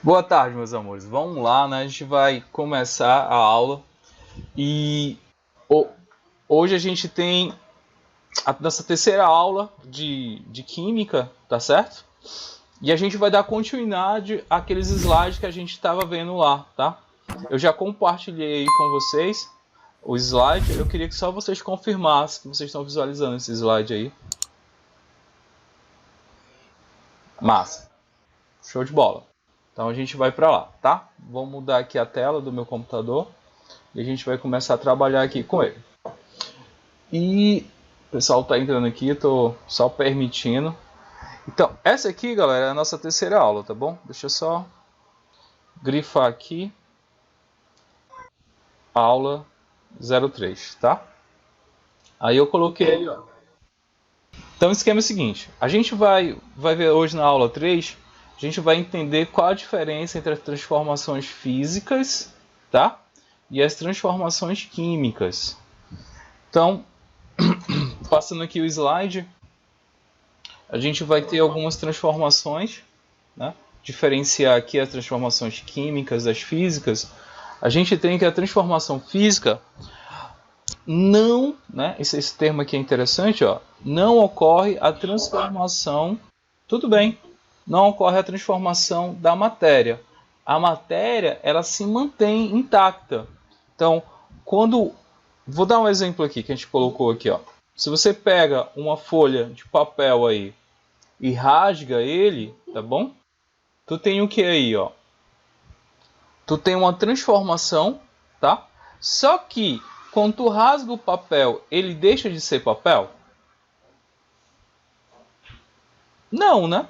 Boa tarde, meus amores. Vamos lá, né? A gente vai começar a aula e ho- hoje a gente tem a nossa terceira aula de Química, tá certo? E a gente vai dar continuidade àqueles slides que a gente estava vendo lá, tá? Eu já compartilhei aí com vocês o slide. Eu queria que só vocês confirmassem que vocês estão visualizando esse slide aí. Massa. Show de bola. Então a gente vai para lá, tá? Vou mudar aqui a tela do meu computador. E a gente vai começar a trabalhar aqui com ele. E o pessoal está entrando aqui, estou só permitindo. Então, essa aqui, galera, é a nossa terceira aula, tá bom? Deixa eu só grifar aqui. Aula 03, tá? Aí eu coloquei ali, ó. Então o esquema é o seguinte, a gente vai ver hoje na aula 3, a gente vai entender qual a diferença entre as transformações físicas, tá? E as transformações químicas. Então, passando aqui o slide, a gente vai ter algumas transformações, né? Diferenciar aqui as transformações químicas das físicas. A gente tem que a transformação física não, né? Esse termo aqui é interessante, ó. Não ocorre a transformação, tudo bem, não ocorre a transformação da matéria. A matéria, ela se mantém intacta. Então, quando, vou dar um exemplo aqui que a gente colocou aqui, ó. Se você pega uma folha de papel aí e rasga ele, tá bom? Tu tem o que aí, ó? Tu tem uma transformação, tá? Só que quando tu rasga o papel, ele deixa de ser papel? Não, né?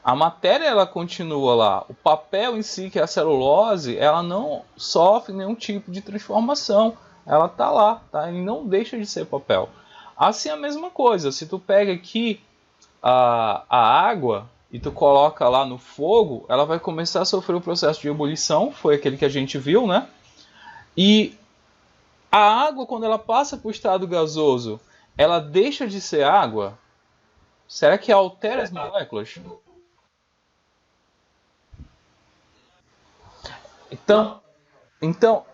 A matéria ela continua lá. O papel em si, que é a celulose, ela não sofre nenhum tipo de transformação. Ela tá lá, tá? Ele não deixa de ser papel. Assim é a mesma coisa. Se tu pega aqui a água e tu coloca lá no fogo, ela vai começar a sofrer o processo de ebulição, foi aquele que a gente viu, né? E a água, quando ela passa para o estado gasoso, ela deixa de ser água? Será que altera as moléculas? Então, então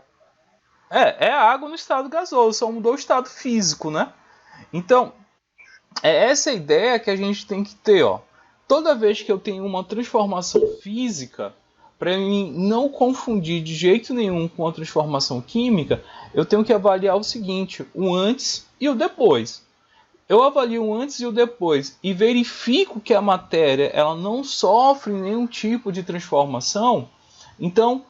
é a água no estado gasoso, só mudou o estado físico, né? Então, é essa a ideia que a gente tem que ter, ó. Toda vez que eu tenho uma transformação física, para mim não confundir de jeito nenhum com a transformação química, eu tenho que avaliar o seguinte: o antes e o depois. Eu avalio o antes e o depois e verifico que a matéria ela não sofre nenhum tipo de transformação, então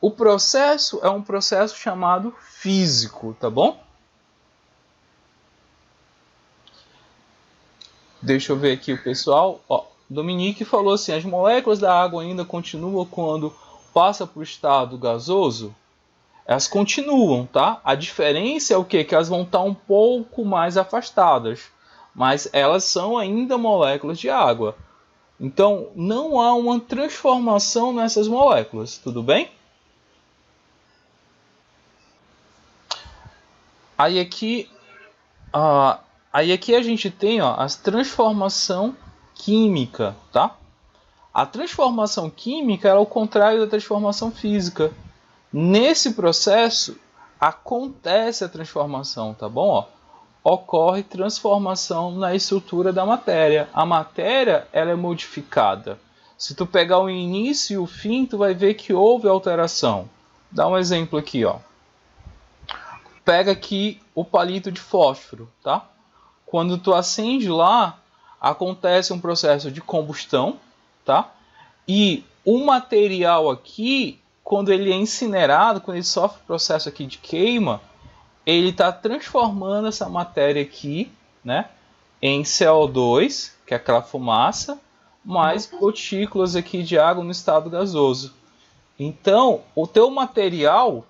o processo é um processo chamado físico, tá bom? Deixa eu ver aqui o pessoal. Ó, Dominique falou assim: as moléculas da água ainda continuam quando passa para o estado gasoso? Elas continuam, tá? A diferença é o quê? Que elas vão estar um pouco mais afastadas, mas elas são ainda moléculas de água. Então, não há uma transformação nessas moléculas, tudo bem? Aí aqui, ah, aí aqui a gente tem ó, a transformação química, tá? A transformação química é ao contrário da transformação física. Nesse processo acontece a transformação, tá bom? Ó, ocorre transformação na estrutura da matéria. A matéria ela é modificada. Se tu pegar o início e o fim, tu vai ver que houve alteração. Dá um exemplo aqui, ó. Pega aqui o palito de fósforo, tá? Quando tu acende lá, acontece um processo de combustão, tá? E o material aqui, quando ele é incinerado, quando ele sofre o processo aqui de queima, ele está transformando essa matéria aqui, né, em CO2, que é aquela fumaça, mais gotículas aqui de água no estado gasoso. Então, o teu material,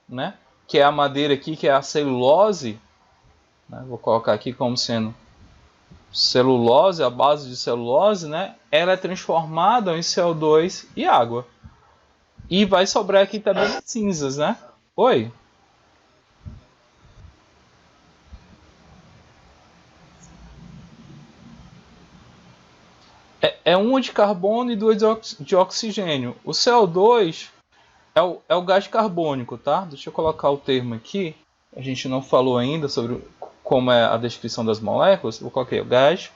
né, que é a madeira aqui, que é a celulose, né, vou colocar aqui como sendo celulose, a base de celulose, né, ela é transformada em CO2 e água. E vai sobrar aqui também cinzas, né? Oi? é uma de carbono e duas de oxigênio. O CO2 é o gás carbônico, tá? Deixa eu colocar o termo aqui. A gente não falou ainda sobre como é a descrição das moléculas. Eu coloquei o gás.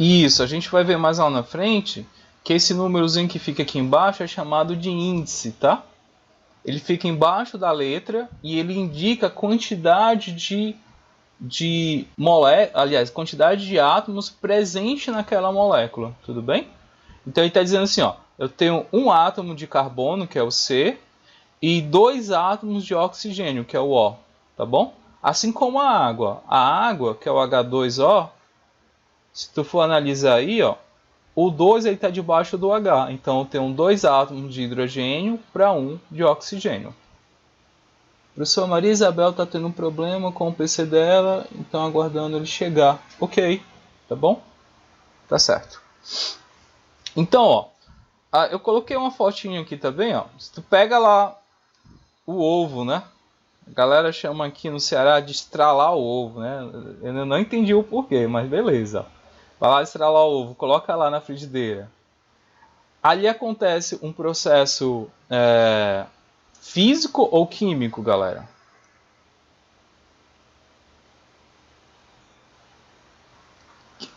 Isso, a gente vai ver mais lá na frente que esse númerozinho que fica aqui embaixo é chamado de índice, tá? Ele fica embaixo da letra e ele indica a quantidade de quantidade de átomos presente naquela molécula, tudo bem? Então ele está dizendo assim, ó, eu tenho um átomo de carbono, que é o C, e dois átomos de oxigênio, que é o O, tá bom? Assim como a água, que é o H2O, se tu for analisar aí, ó, o 2 está debaixo do H, então eu tenho dois átomos de hidrogênio para um de oxigênio. A professora Maria Isabel está tendo um problema com o PC dela, então aguardando ele chegar. Ok, tá bom? Tá certo. Então, ó, eu coloquei uma fotinha aqui também, ó. Se tu pega lá o ovo, né? A galera chama aqui no Ceará de estralar o ovo, né? Eu não entendi o porquê, mas beleza. Vai lá estralar o ovo, coloca lá na frigideira. Ali acontece um processo físico ou químico, galera?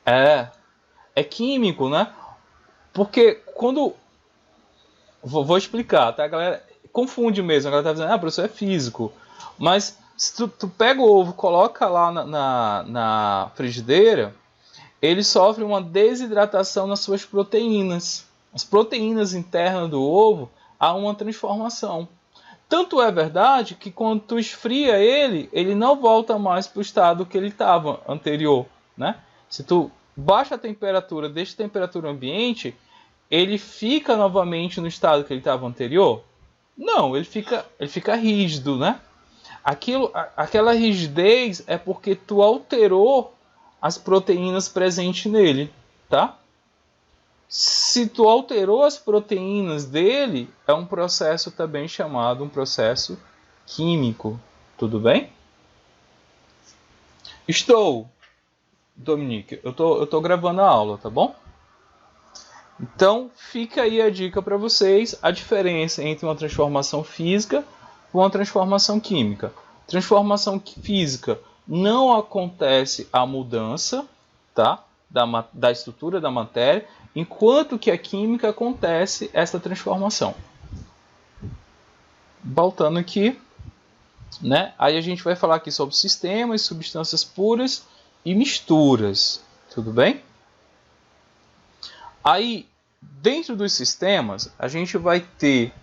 É químico, né? Porque quando... Vou explicar, tá, galera? Confunde mesmo, a galera tá dizendo, professor, é físico. Mas se tu pega o ovo, coloca lá na frigideira, ele sofre uma desidratação nas suas proteínas. As proteínas internas do ovo, há uma transformação. Tanto é verdade que quando tu esfria ele não volta mais para o estado que ele estava anterior, né? Se tu baixa a temperatura, deixa a temperatura ambiente, ele fica novamente no estado que ele estava anterior? Não, ele fica rígido, né? Aquela rigidez é porque tu alterou as proteínas presentes nele, tá? Se tu alterou as proteínas dele, é um processo também chamado um processo químico, tudo bem? Estou, Dominique, eu tô gravando a aula, tá bom? Então, fica aí a dica para vocês, a diferença entre uma transformação física e uma transformação química. Transformação física não acontece a mudança, tá? Da estrutura da matéria, enquanto que a química acontece essa transformação. Voltando aqui, né? Aí a gente vai falar aqui sobre sistemas, substâncias puras e misturas, tudo bem? Aí, dentro dos sistemas, a gente vai ter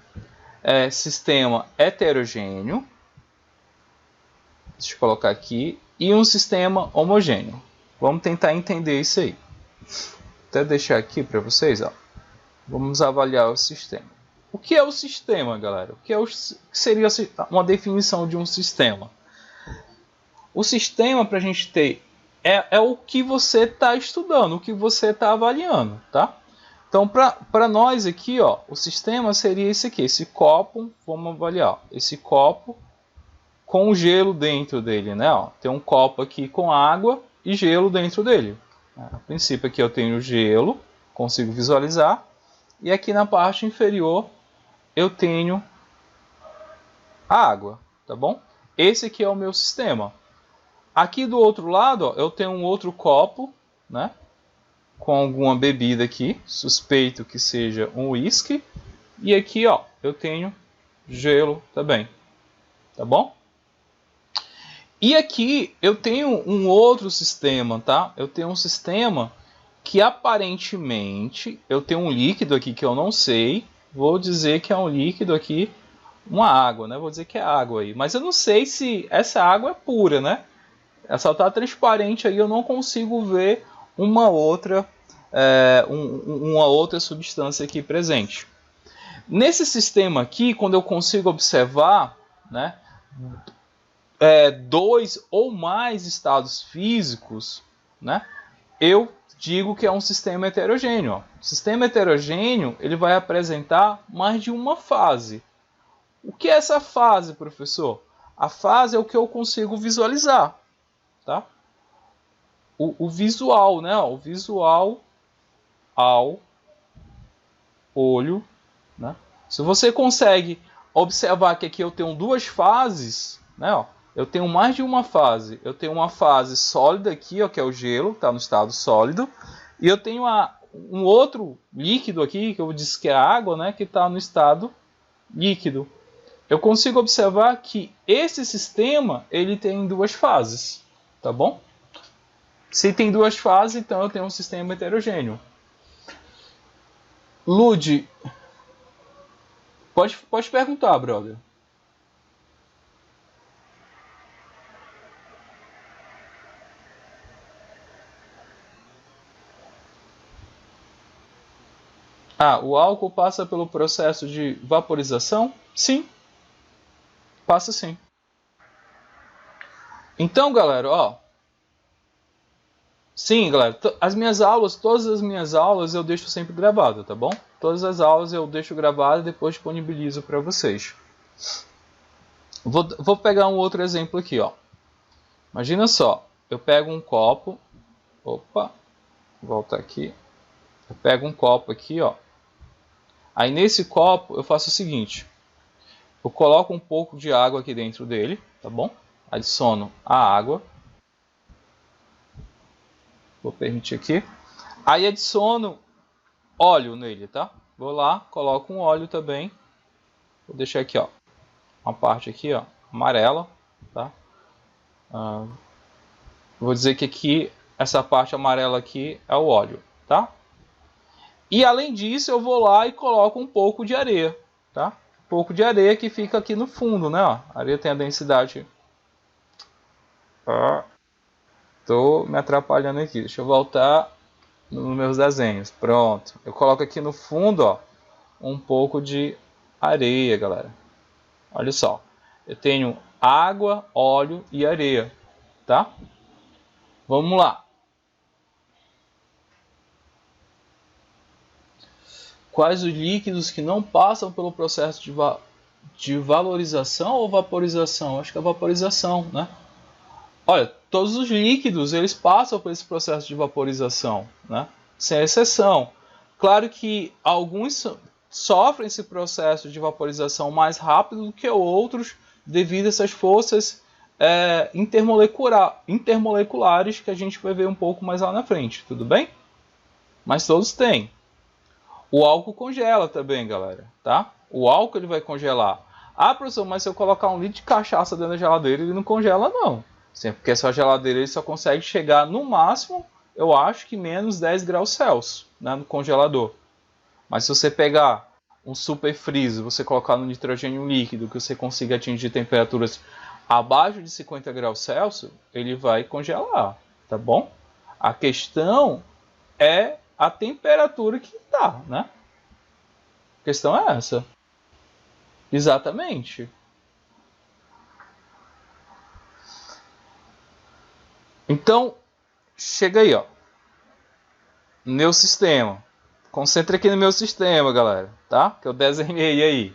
sistema heterogêneo, deixa eu colocar aqui, e um sistema homogêneo. Vamos tentar entender isso aí. Vou até deixar aqui para vocês, ó. Vamos avaliar o sistema. O que é o sistema, galera? O que seria uma definição de um sistema? O sistema, para a gente ter, é o que você está estudando, o que você está avaliando, tá? Então, para nós aqui, ó, o sistema seria esse aqui, esse copo, vamos avaliar, ó, esse copo com gelo dentro dele, né? Ó, tem um copo aqui com água e gelo dentro dele. A princípio aqui eu tenho gelo, consigo visualizar, e aqui na parte inferior eu tenho a água, tá bom? Esse aqui é o meu sistema. Aqui do outro lado, ó, eu tenho um outro copo, né? Com alguma bebida aqui, suspeito que seja um whisky. E aqui, ó, eu tenho gelo também, tá bom? E aqui eu tenho um outro sistema, tá? Eu tenho um sistema que aparentemente eu tenho um líquido aqui que eu não sei. Vou dizer que é um líquido aqui, uma água, né? Vou dizer que é água aí. Mas eu não sei se essa água é pura, né? Ela só está transparente aí, eu não consigo ver uma outra substância aqui presente. Nesse sistema aqui, quando eu consigo observar, né, dois ou mais estados físicos, né, eu digo que é um sistema heterogêneo. Ó. O sistema heterogêneo ele vai apresentar mais de uma fase. O que é essa fase, professor? A fase é o que eu consigo visualizar. Tá? O visual, né? O visual ao olho. Né? Se você consegue observar que aqui eu tenho duas fases, né? Ó, eu tenho mais de uma fase. Eu tenho uma fase sólida aqui, ó, que é o gelo, está no estado sólido. E eu tenho um outro líquido aqui, que eu disse que é a água, né, que está no estado líquido. Eu consigo observar que esse sistema ele tem duas fases. Tá bom? Se tem duas fases, então eu tenho um sistema heterogêneo. Lud, pode perguntar, brother. O álcool passa pelo processo de vaporização? Sim, passa sim. Então, galera, ó. Sim, galera, todas as minhas aulas eu deixo sempre gravado, tá bom? Todas as aulas eu deixo gravado e depois disponibilizo para vocês. Vou pegar um outro exemplo aqui, ó. Imagina só, eu pego um copo. Opa, volta aqui. Eu pego um copo aqui, ó. Aí nesse copo eu faço o seguinte. Eu coloco um pouco de água aqui dentro dele, tá bom? Adiciono a água. Vou permitir aqui. Aí adiciono óleo nele, tá? Vou lá, coloco um óleo também. Vou deixar aqui, ó. Uma parte aqui, ó, amarela, tá? Vou dizer que aqui, essa parte amarela aqui é o óleo, tá? E além disso, eu vou lá e coloco um pouco de areia, tá? Um pouco de areia que fica aqui no fundo, né? Ó, a areia tem a densidade. Tô me atrapalhando aqui. Deixa eu voltar nos meus desenhos. Pronto. Eu coloco aqui no fundo, ó, um pouco de areia, galera. Olha só. Eu tenho água, óleo e areia, tá? Vamos lá. Quais os líquidos que não passam pelo processo de valorização ou vaporização? Acho que é vaporização, né? Olha, todos os líquidos eles passam por esse processo de vaporização, né? Sem exceção. Claro que alguns sofrem esse processo de vaporização mais rápido do que outros devido a essas forças intermoleculares que a gente vai ver um pouco mais lá na frente, tudo bem? Mas todos têm. O álcool congela também, galera, tá? O álcool ele vai congelar. Professor, mas se eu colocar um litro de cachaça dentro da geladeira, ele não congela, não. Sim, porque essa geladeira ele só consegue chegar no máximo, eu acho que menos 10 graus Celsius, né, no congelador. Mas se você pegar um super freezer, você colocar no nitrogênio líquido, que você consiga atingir temperaturas abaixo de 50 graus Celsius, ele vai congelar, tá bom? A questão é a temperatura que tá, né? A questão é essa. Exatamente. Então, chega aí, ó. Meu sistema. Concentre aqui no meu sistema, galera, tá? Que eu desenhei aí.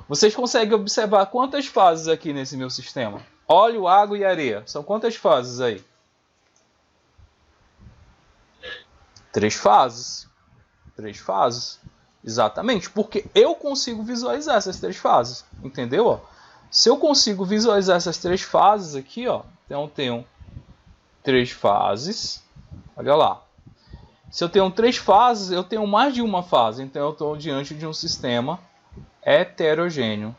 Vocês conseguem observar quantas fases aqui nesse meu sistema? Óleo, água e areia. São quantas fases aí? 3 fases. 3 fases. Exatamente, porque eu consigo visualizar essas 3 fases. Entendeu? Ó? Se eu consigo visualizar essas 3 fases aqui, ó, então eu tenho 3 fases. Olha lá. Se eu tenho 3 fases, eu tenho mais de uma fase. Então eu estou diante de um sistema heterogêneo.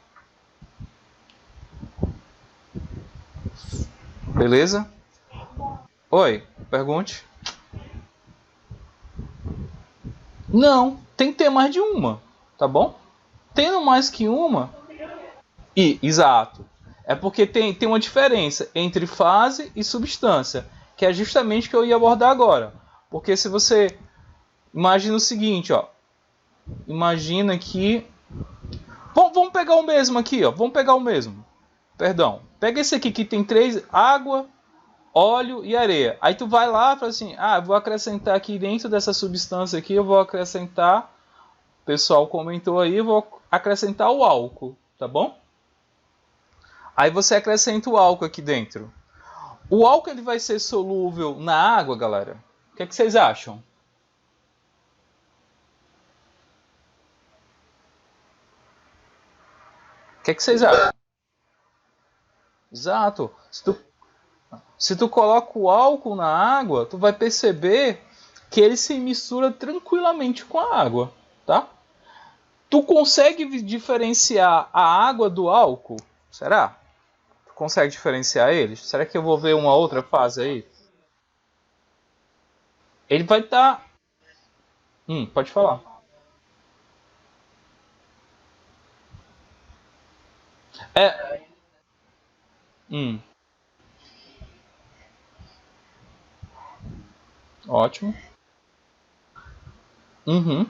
Beleza? Oi, pergunte. Não, tem que ter mais de uma, tá bom? Tendo mais que uma... Exato. É porque tem uma diferença entre fase e substância, que é justamente o que eu ia abordar agora. Porque se você... Imagina o seguinte, ó. Imagina que... Vamos pegar o mesmo aqui, ó. Vamos pegar o mesmo. Perdão. Pega esse aqui que tem 3... Água, óleo e areia. Aí tu vai lá e fala assim, ah, vou acrescentar aqui dentro dessa substância aqui, eu vou acrescentar, o pessoal comentou aí, eu vou acrescentar o álcool, tá bom? Aí você acrescenta o álcool aqui dentro. O álcool ele vai ser solúvel na água, galera? O que é que vocês acham? O que é que vocês acham? Exato. Se tu coloca o álcool na água, tu vai perceber que ele se mistura tranquilamente com a água, tá? Tu consegue diferenciar a água do álcool? Será? Tu consegue diferenciar eles? Será que eu vou ver uma outra fase aí? Ele vai estar. Pode falar. É. Hum, ótimo. Uhum.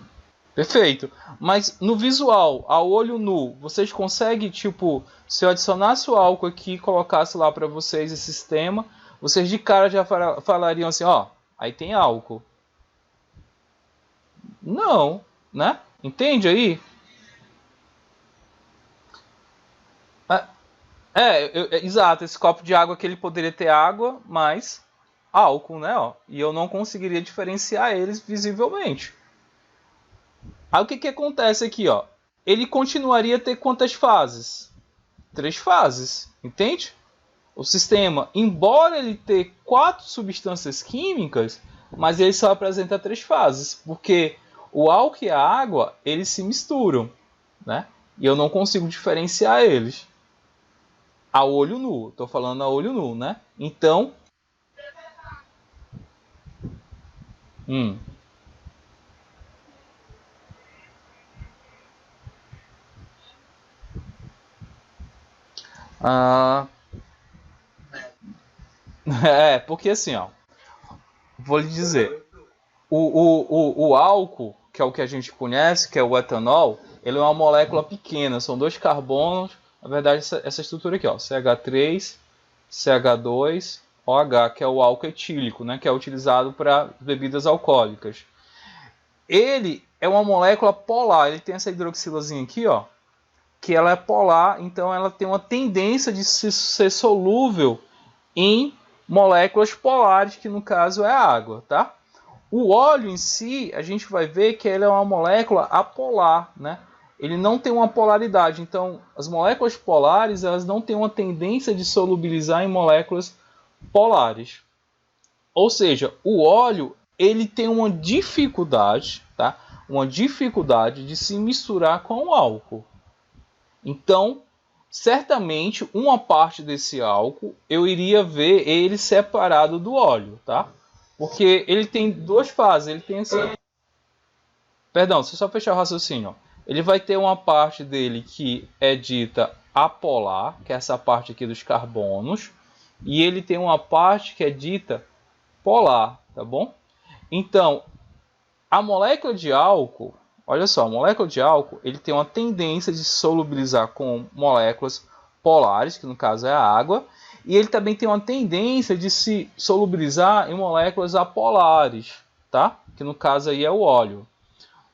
Perfeito. Mas no visual, a olho nu, vocês conseguem, tipo, se eu adicionasse o álcool aqui e colocasse lá para vocês esse sistema, vocês de cara já falariam assim, ó, aí tem álcool. Não, né? Entende aí? É, exato, esse copo de água que ele poderia ter água, mas álcool, né? Ó, e eu não conseguiria diferenciar eles visivelmente. Aí o que, que acontece aqui, ó? Ele continuaria a ter quantas fases? Três fases, entende? O sistema, embora ele tenha quatro substâncias químicas, mas ele só apresenta três fases, porque o álcool e a água, eles se misturam, né? E eu não consigo diferenciar eles a olho nu. Estou falando a olho nu, né? Então, hum, ah, porque assim, ó, vou lhe dizer, o álcool, que é o que a gente conhece, que é o etanol, ele é uma molécula pequena, são dois carbonos, na verdade essa estrutura aqui, ó, CH3, CH2, OH, que é o álcool etílico, né, que é utilizado para bebidas alcoólicas. Ele é uma molécula polar, ele tem essa hidroxilazinha aqui, ó, que ela é polar, então ela tem uma tendência de ser solúvel em moléculas polares, que no caso é a água, tá? O óleo em si, a gente vai ver que ele é uma molécula apolar, né? Ele não tem uma polaridade, então as moléculas polares elas não têm uma tendência de solubilizar em moléculas polares. Ou seja, o óleo ele tem uma dificuldade, tá? Uma dificuldade de se misturar com o álcool. Então, certamente uma parte desse álcool eu iria ver ele separado do óleo, tá? Porque ele tem duas fases. Ele tem assim. Perdão, deixa eu só fechar o raciocínio. Ele vai ter uma parte dele que é dita apolar, que é essa parte aqui dos carbonos, e ele tem uma parte que é dita polar, tá bom? Então, a molécula de álcool, olha só, a molécula de álcool, ele tem uma tendência de solubilizar com moléculas polares, que no caso é a água, e ele também tem uma tendência de se solubilizar em moléculas apolares, tá? Que no caso aí é o óleo.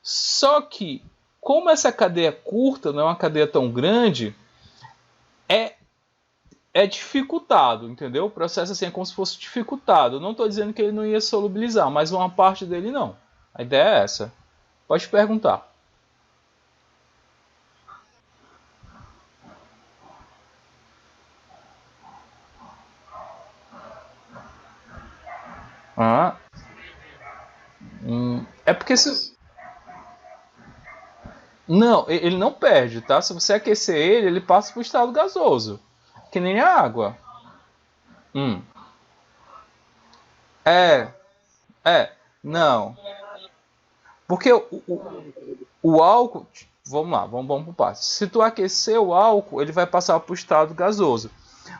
Só que, como essa cadeia é curta, não é uma cadeia tão grande, é, é dificultado, entendeu? O processo assim é como se fosse dificultado. Eu não estou dizendo que ele não ia solubilizar, mas uma parte dele não. A ideia é essa. Pode perguntar. Ah, é porque se... Não, ele não perde, tá? Se você aquecer ele, ele passa para o estado gasoso. Que nem a água. Hum. É, não. Porque o álcool. Vamos lá, vamos por partes. Se tu aquecer o álcool, ele vai passar para o estado gasoso.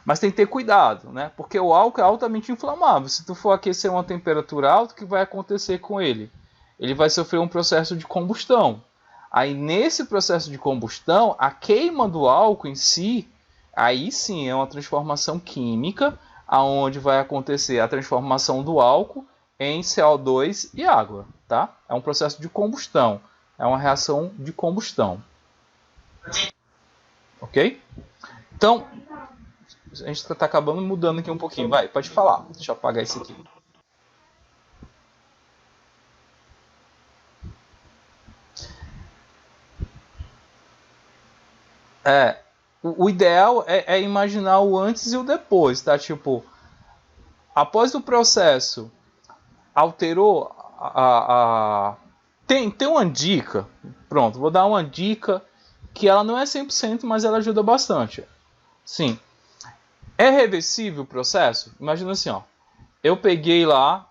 Mas tem que ter cuidado, né? Porque o álcool é altamente inflamável. Se tu for aquecer a uma temperatura alta, o que vai acontecer com ele? Ele vai sofrer um processo de combustão. Aí nesse processo de combustão, a queima do álcool em si, aí sim é uma transformação química, aonde vai acontecer a transformação do álcool em CO2 e água, tá? É um processo de combustão, é uma reação de combustão. Ok? Então, a gente está acabando mudando aqui um pouquinho. Vai, pode falar. Deixa eu apagar isso aqui. O ideal é imaginar o antes e o depois, tá? Tipo, após o processo, alterou Tem uma dica, pronto, vou dar uma dica que ela não é 100%, mas ela ajuda bastante. Sim, é reversível o processo? Imagina assim, ó, eu peguei lá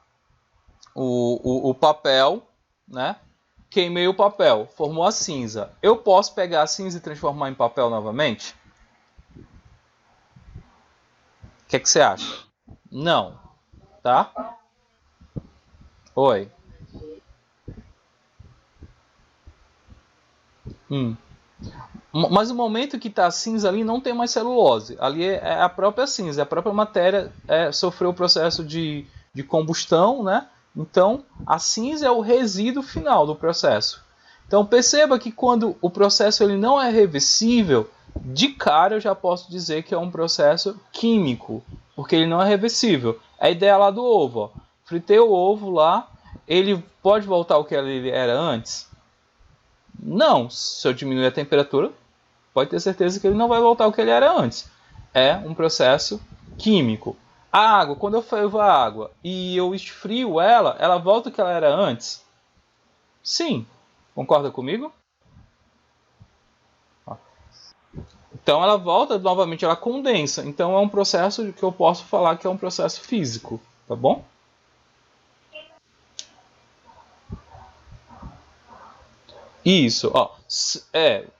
o papel, né? Queimei o papel, formou a cinza. Eu posso pegar a cinza e transformar em papel novamente? O que você acha? Não, tá? Oi. Mas o momento que está cinza ali não tem mais celulose. Ali é a própria cinza, a própria matéria sofreu o processo de combustão, né? Então a cinza é o resíduo final do processo. Então perceba que quando o processo ele não é reversível, de cara eu já posso dizer que é um processo químico, porque ele não é reversível. É a ideia lá do ovo. Ó. Fritei o ovo lá, ele pode voltar ao que ele era antes? Não, se eu diminuir a temperatura, pode ter certeza que ele não vai voltar ao que ele era antes. É um processo químico. A água, quando eu fervo a água e eu esfrio ela, ela volta ao que ela era antes? Sim. Concorda comigo? Então ela volta novamente, ela condensa. Então é um processo que eu posso falar que é um processo físico, tá bom? Isso, ó.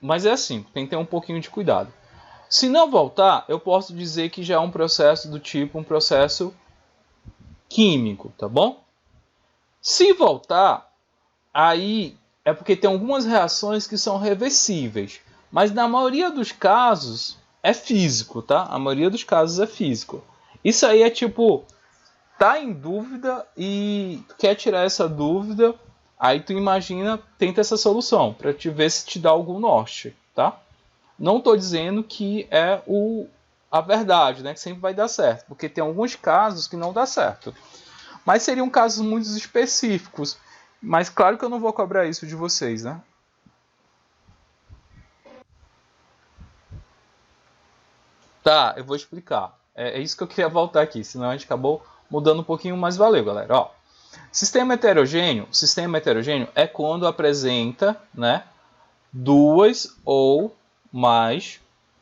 Mas é assim, tem que ter um pouquinho de cuidado. Se não voltar, eu posso dizer que já é um processo do tipo um processo químico, tá bom? Se voltar, aí é porque tem algumas reações que são reversíveis, mas na maioria dos casos é físico, tá? A maioria dos casos é físico. Isso aí é tipo, tá em dúvida e quer tirar essa dúvida, aí tu imagina, tenta essa solução para te ver se te dá algum norte, tá? Não estou dizendo que é a verdade, né? Que sempre vai dar certo, porque tem alguns casos que não dá certo. Mas seriam casos muito específicos. Mas claro que eu não vou cobrar isso de vocês, né? Tá, eu vou explicar. É isso que eu queria voltar aqui, senão a gente acabou mudando um pouquinho, mas valeu, galera. Ó, sistema heterogêneo é quando apresenta, né, duas ou mais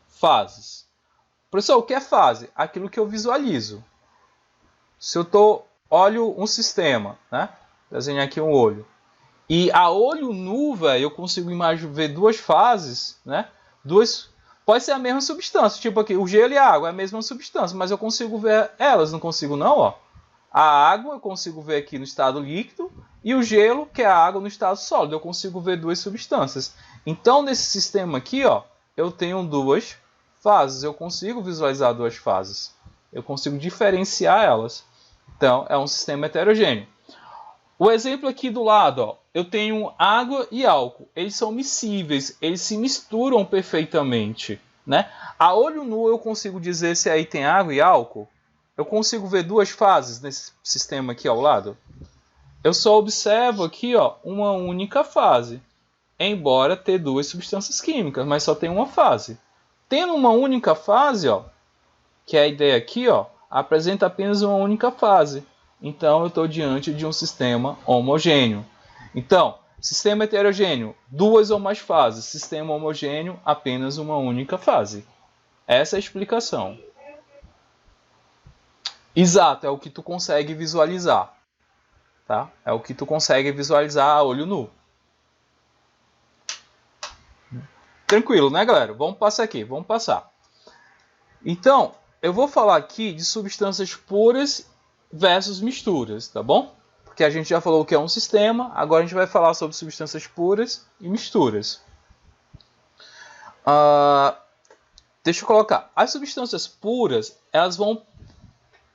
fases. Professor, o que é fase? Aquilo que eu visualizo. Se eu olho um sistema, né? Desenhar aqui um olho. E a olho nu, velho, eu consigo ver duas fases, né? Pode ser a mesma substância, tipo aqui, o gelo e a água é a mesma substância, mas eu consigo ver elas, não consigo não, ó. A água eu consigo ver aqui no estado líquido e o gelo, que é a água, no estado sólido. Eu consigo ver duas substâncias. Então, nesse sistema aqui, ó, eu tenho duas fases. Eu consigo visualizar duas fases. Eu consigo diferenciar elas. Então, é um sistema heterogêneo. O exemplo aqui do lado, ó, eu tenho água e álcool. Eles são miscíveis, eles se misturam perfeitamente, né? A olho nu eu consigo dizer se aí tem água e álcool. Eu consigo ver duas fases nesse sistema aqui ao lado. Eu só observo aqui, ó, uma única fase, embora ter duas substâncias químicas, mas só tem uma fase. Tendo uma única fase, ó, que é a ideia aqui, ó, apresenta apenas uma única fase. Então eu estou diante de um sistema homogêneo. Então, sistema heterogêneo, duas ou mais fases. Sistema homogêneo, apenas uma única fase. Essa é a explicação. Exato, é o que tu consegue visualizar. Tá? É o que tu consegue visualizar a olho nu. Tranquilo, né, galera? Vamos passar aqui, vamos passar. Então, eu vou falar aqui de substâncias puras versus misturas, tá bom? Porque a gente já falou que é um sistema, agora a gente vai falar sobre substâncias puras e misturas. Deixa eu colocar. As substâncias puras, elas vão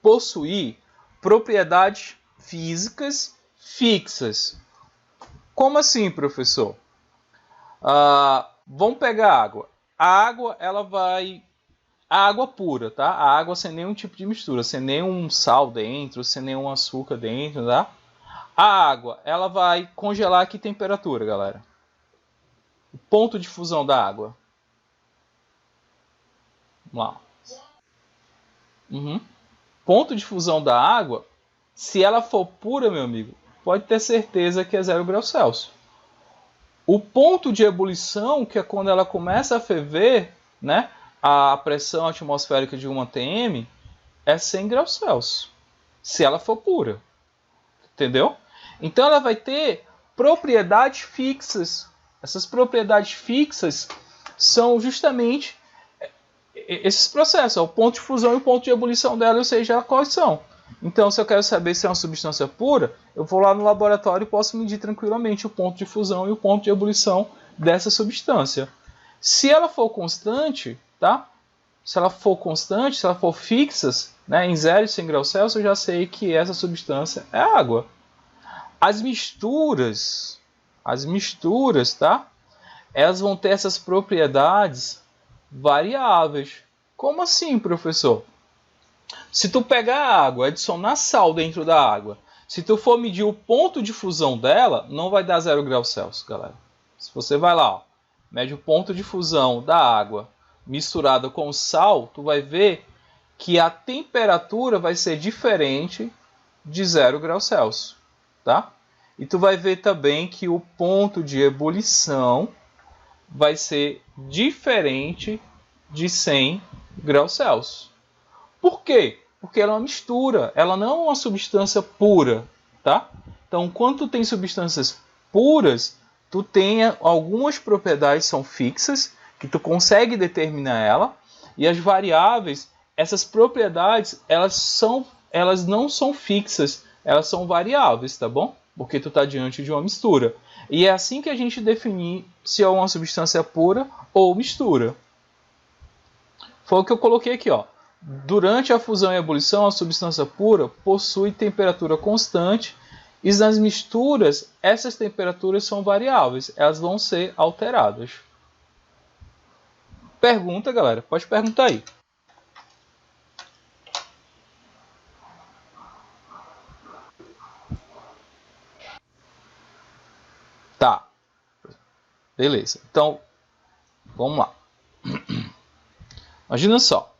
possuir propriedades físicas fixas. Como assim, professor? Vamos pegar a água. A água, ela vai... A água pura, tá? A água sem nenhum tipo de mistura, sem nenhum sal dentro, sem nenhum açúcar dentro, tá? A água, ela vai congelar a que temperatura, galera? O ponto de fusão da água. Vamos lá. Ponto de fusão da água, se ela for pura, meu amigo, pode ter certeza que é 0 graus Celsius. O ponto de ebulição, que é quando ela começa a ferver, né? A pressão atmosférica de 1 atm é 100 graus Celsius, se ela for pura. Entendeu? Então ela vai ter propriedades fixas. Essas propriedades fixas são justamente esses processos, o ponto de fusão e o ponto de ebulição dela, eu sei já quais são. Então, se eu quero saber se é uma substância pura, eu vou lá no laboratório e posso medir tranquilamente o ponto de fusão e o ponto de ebulição dessa substância. Se ela for constante, tá? Se ela for constante, se ela for fixa, né, em 0 e 100 graus Celsius, eu já sei que essa substância é água. As misturas, tá? Elas vão ter essas propriedades variáveis. Como assim, professor? Se tu pegar a água, adicionar sal dentro da água, se tu for medir o ponto de fusão dela, não vai dar 0 graus Celsius, galera. Se você vai lá, ó, mede o ponto de fusão da água misturada com sal, tu vai ver que a temperatura vai ser diferente de 0 graus Celsius, tá? E tu vai ver também que o ponto de ebulição vai ser diferente de 100 graus Celsius. Por quê? Porque ela é uma mistura, ela não é uma substância pura, tá? Então, quando tu tem substâncias puras, tu tem algumas propriedades são fixas, que tu consegue determinar ela, e as variáveis, essas propriedades, elas não são fixas, elas são variáveis, tá bom? Porque tu está diante de uma mistura. E é assim que a gente define se é uma substância pura ou mistura. Foi o que eu coloquei aqui, ó. Durante a fusão e a ebulição, a substância pura possui temperatura constante e nas misturas, essas temperaturas são variáveis, elas vão ser alteradas. Pergunta, galera? Pode perguntar aí. Tá. Beleza. Então, vamos lá. Imagina só.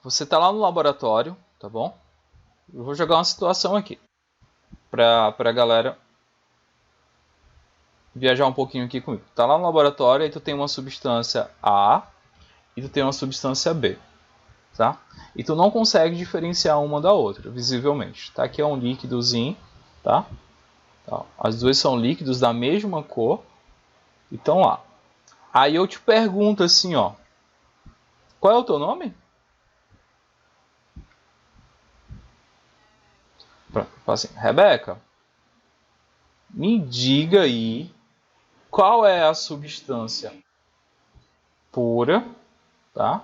Você está lá no laboratório, tá bom? Eu vou jogar uma situação aqui para a galera viajar um pouquinho aqui comigo. Tá lá no laboratório e tu tem uma substância A e tu tem uma substância B, tá? E tu não consegue diferenciar uma da outra, visivelmente. Tá? Aqui é um líquidozinho, tá? As duas são líquidos da mesma cor e estão lá. Aí eu te pergunto assim, ó. Qual é o teu nome? Pronto, assim, Rebeca, me diga aí qual é a substância pura, tá?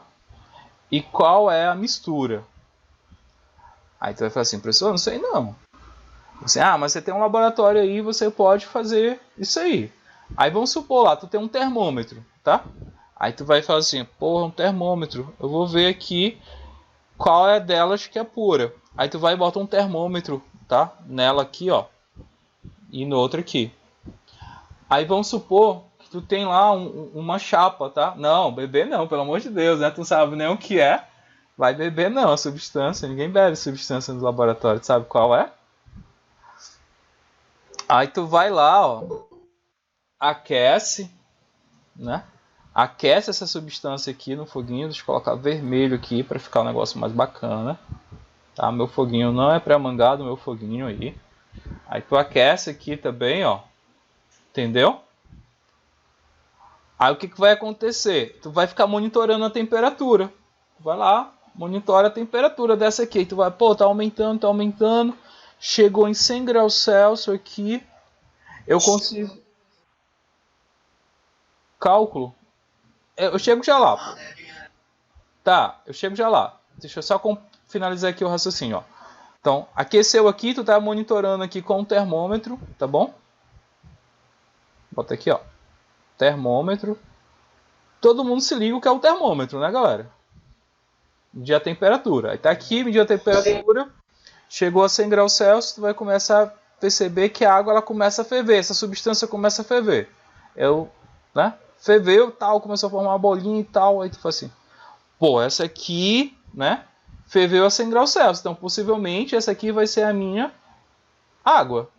E qual é a mistura? Aí tu vai falar assim, professor, não sei não. Você, mas você tem um laboratório aí, você pode fazer isso aí. Aí vamos supor lá, tu tem um termômetro, tá? Aí tu vai falar assim, porra, um termômetro. Eu vou ver aqui qual é delas que é pura. Aí tu vai e bota um termômetro, tá? Nela aqui, ó. E no outro aqui. Aí vamos supor que tu tem lá uma chapa, tá? Não, beber não, pelo amor de Deus, né? Tu não sabe nem o que é. Vai beber não, a substância. Ninguém bebe substância no laboratório, tu sabe qual é? Aí tu vai lá, ó. Aquece, né? Aquece essa substância aqui no foguinho. Deixa eu colocar vermelho aqui para ficar um negócio mais bacana. Tá? Meu foguinho não é pré-mangado, meu foguinho aí. Aí tu aquece aqui também, ó. Entendeu? Aí o que vai acontecer? Tu vai ficar monitorando a temperatura. Tu vai lá, monitora a temperatura dessa aqui. Aí tu vai, pô, tá aumentando, tá aumentando. Chegou em 100 graus Celsius aqui. Eu consigo... Cálculo? Eu chego já lá. Tá, eu chego já lá. deixa eu só finalizar aqui o raciocínio, ó. Então, aqueceu aqui, tu tá monitorando aqui com o termômetro, tá bom? Bota aqui, ó. Termômetro. Todo mundo se liga o que é o termômetro, né, galera? Medir a temperatura. Aí tá aqui, medir a temperatura. Chegou a 100 graus Celsius, tu vai começar a perceber que a água ela começa a ferver. Essa substância começa a ferver. Né? Ferveu, tal, começou a formar uma bolinha e tal. Aí tu fala assim, pô, essa aqui, né? Ferveu a 100 graus Celsius. Então, possivelmente, essa aqui vai ser a minha água.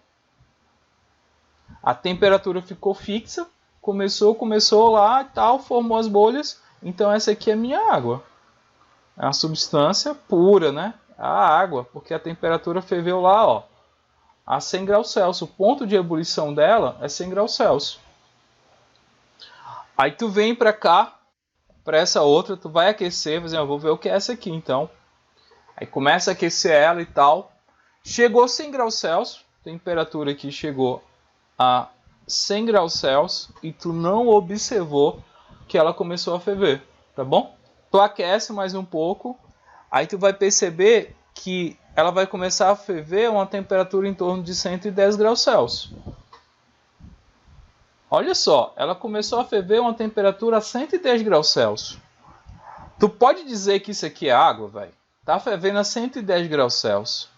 A temperatura ficou fixa. Começou lá e tal, formou as bolhas. Então, essa aqui é a minha água. É uma substância pura, né? A água, porque a temperatura ferveu lá, ó, a 100 graus Celsius. O ponto de ebulição dela é 100 graus Celsius. Aí tu vem para cá, para essa outra, tu vai aquecer, vai dizer, eu vou ver o que é essa aqui, então. Aí começa a aquecer ela e tal. Chegou a 100 graus Celsius, a temperatura aqui chegou a 100 graus Celsius e tu não observou que ela começou a ferver, tá bom? Tu aquece mais um pouco, aí tu vai perceber que ela vai começar a ferver a uma temperatura em torno de 110 graus Celsius. Olha só, ela começou a ferver a uma temperatura a 110 graus Celsius. Tu pode dizer que isso aqui é água, velho? Tá fervendo a 110 graus Celsius.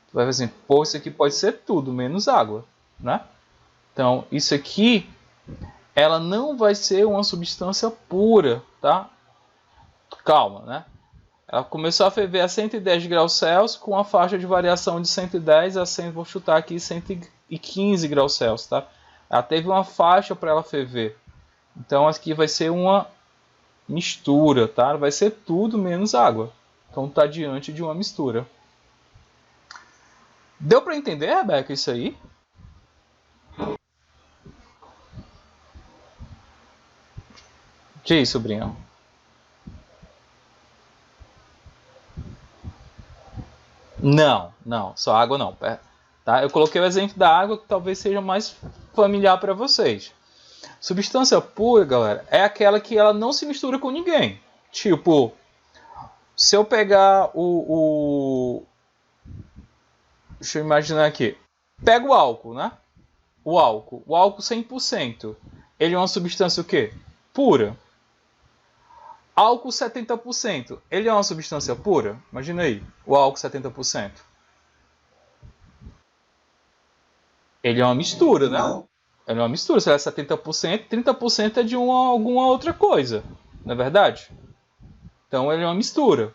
Tu vai ver assim, pô, isso aqui pode ser tudo, menos água, né? Então, isso aqui, ela não vai ser uma substância pura, tá? Calma, né? Ela começou a ferver a 110 graus Celsius com uma faixa de variação de 110 a 100, vou chutar aqui, 115 graus Celsius, tá? Ela teve uma faixa para ela ferver. Então aqui vai ser uma mistura, tá? Vai ser tudo menos água. Então tá diante de uma mistura. Deu para entender, Rebeca, isso aí? Que isso, sobrinho? Não, só água não. Tá? Eu coloquei o exemplo da água que talvez seja mais familiar para vocês. Substância pura, galera, é aquela que ela não se mistura com ninguém. Tipo, se eu pegar deixa eu imaginar aqui. Pega o álcool, né? O álcool 100%. Ele é uma substância o quê? Pura. Álcool 70%. Ele é uma substância pura? Imagina aí, o álcool 70%. Ele é uma mistura, né? Ele é uma mistura. Se ela é 70%, 30% é de alguma outra coisa. Não é verdade? Então ele é uma mistura.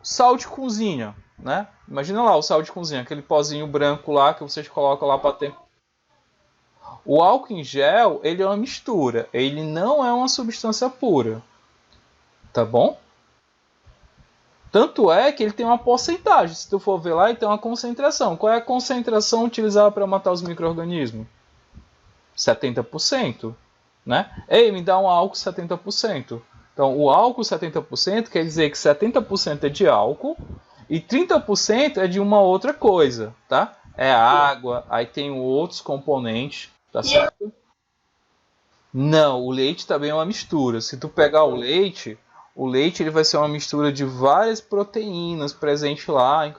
Sal de cozinha, né? Imagina lá o sal de cozinha, aquele pozinho branco lá que vocês colocam lá para ter. O álcool em gel, ele é uma mistura. Ele não é uma substância pura. Tá bom? Tanto é que ele tem uma porcentagem. Se tu for ver lá, ele tem uma concentração. Qual é a concentração utilizada para matar os micro-organismos? 70%. Né? Ei, me dá um álcool 70%. Então, o álcool 70% quer dizer que 70% é de álcool e 30% é de uma outra coisa, tá? É água, aí tem outros componentes, tá certo? Não, o leite também é uma mistura. Se tu pegar o leite ele vai ser uma mistura de várias proteínas presentes lá.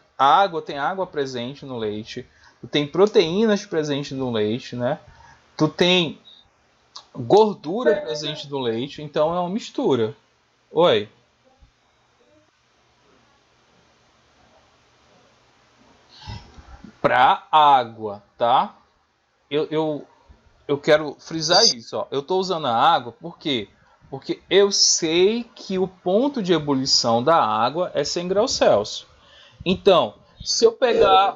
Tem água presente no leite. Tu tem proteínas presentes no leite, né? Tu tem gordura presente no leite, então é uma mistura. Oi. Para água, tá? Eu quero frisar isso, ó. Eu estou usando a água por quê? Porque eu sei que o ponto de ebulição da água é 100 graus Celsius. Então, se eu pegar...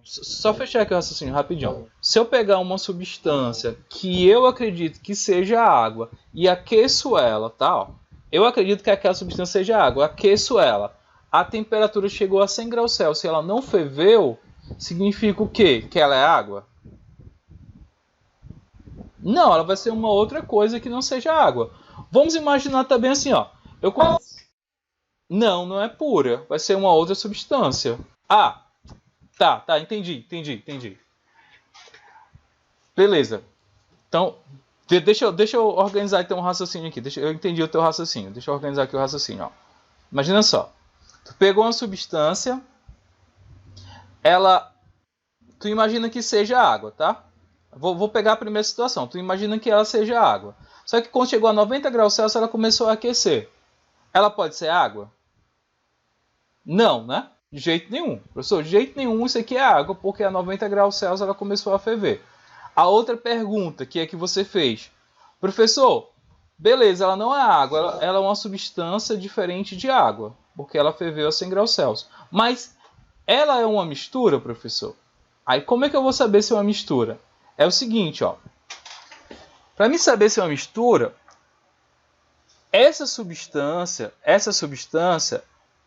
Só fechar aqui o raciocínio rapidinho. Se eu pegar uma substância que eu acredito que seja água e aqueço ela, tá? Ó, eu acredito que aquela substância seja água, aqueço ela. A temperatura chegou a 100 graus Celsius e ela não ferveu, significa o quê? Que ela é água? Não, ela vai ser uma outra coisa que não seja água. Vamos imaginar também assim, ó. Não é pura. Vai ser uma outra substância. Tá, entendi. Beleza. Então, Deixa eu organizar então um raciocínio aqui. Eu entendi o teu raciocínio. Deixa eu organizar aqui o raciocínio. Ó. Imagina só. Tu pegou uma substância, tu imagina que seja água, tá? Vou pegar a primeira situação. Tu imagina que ela seja água. Só que quando chegou a 90 graus Celsius, ela começou a aquecer. Ela pode ser água? Não, né? De jeito nenhum. Professor, de jeito nenhum isso aqui é água, porque a 90 graus Celsius ela começou a ferver. A outra pergunta que você fez. Professor, beleza, ela não é água, ela é uma substância diferente de água, porque ela ferveu a 100 graus Celsius. Mas ela é uma mistura, professor? Aí como é que eu vou saber se é uma mistura? É o seguinte, ó. Para mim saber se é uma mistura, essa substância,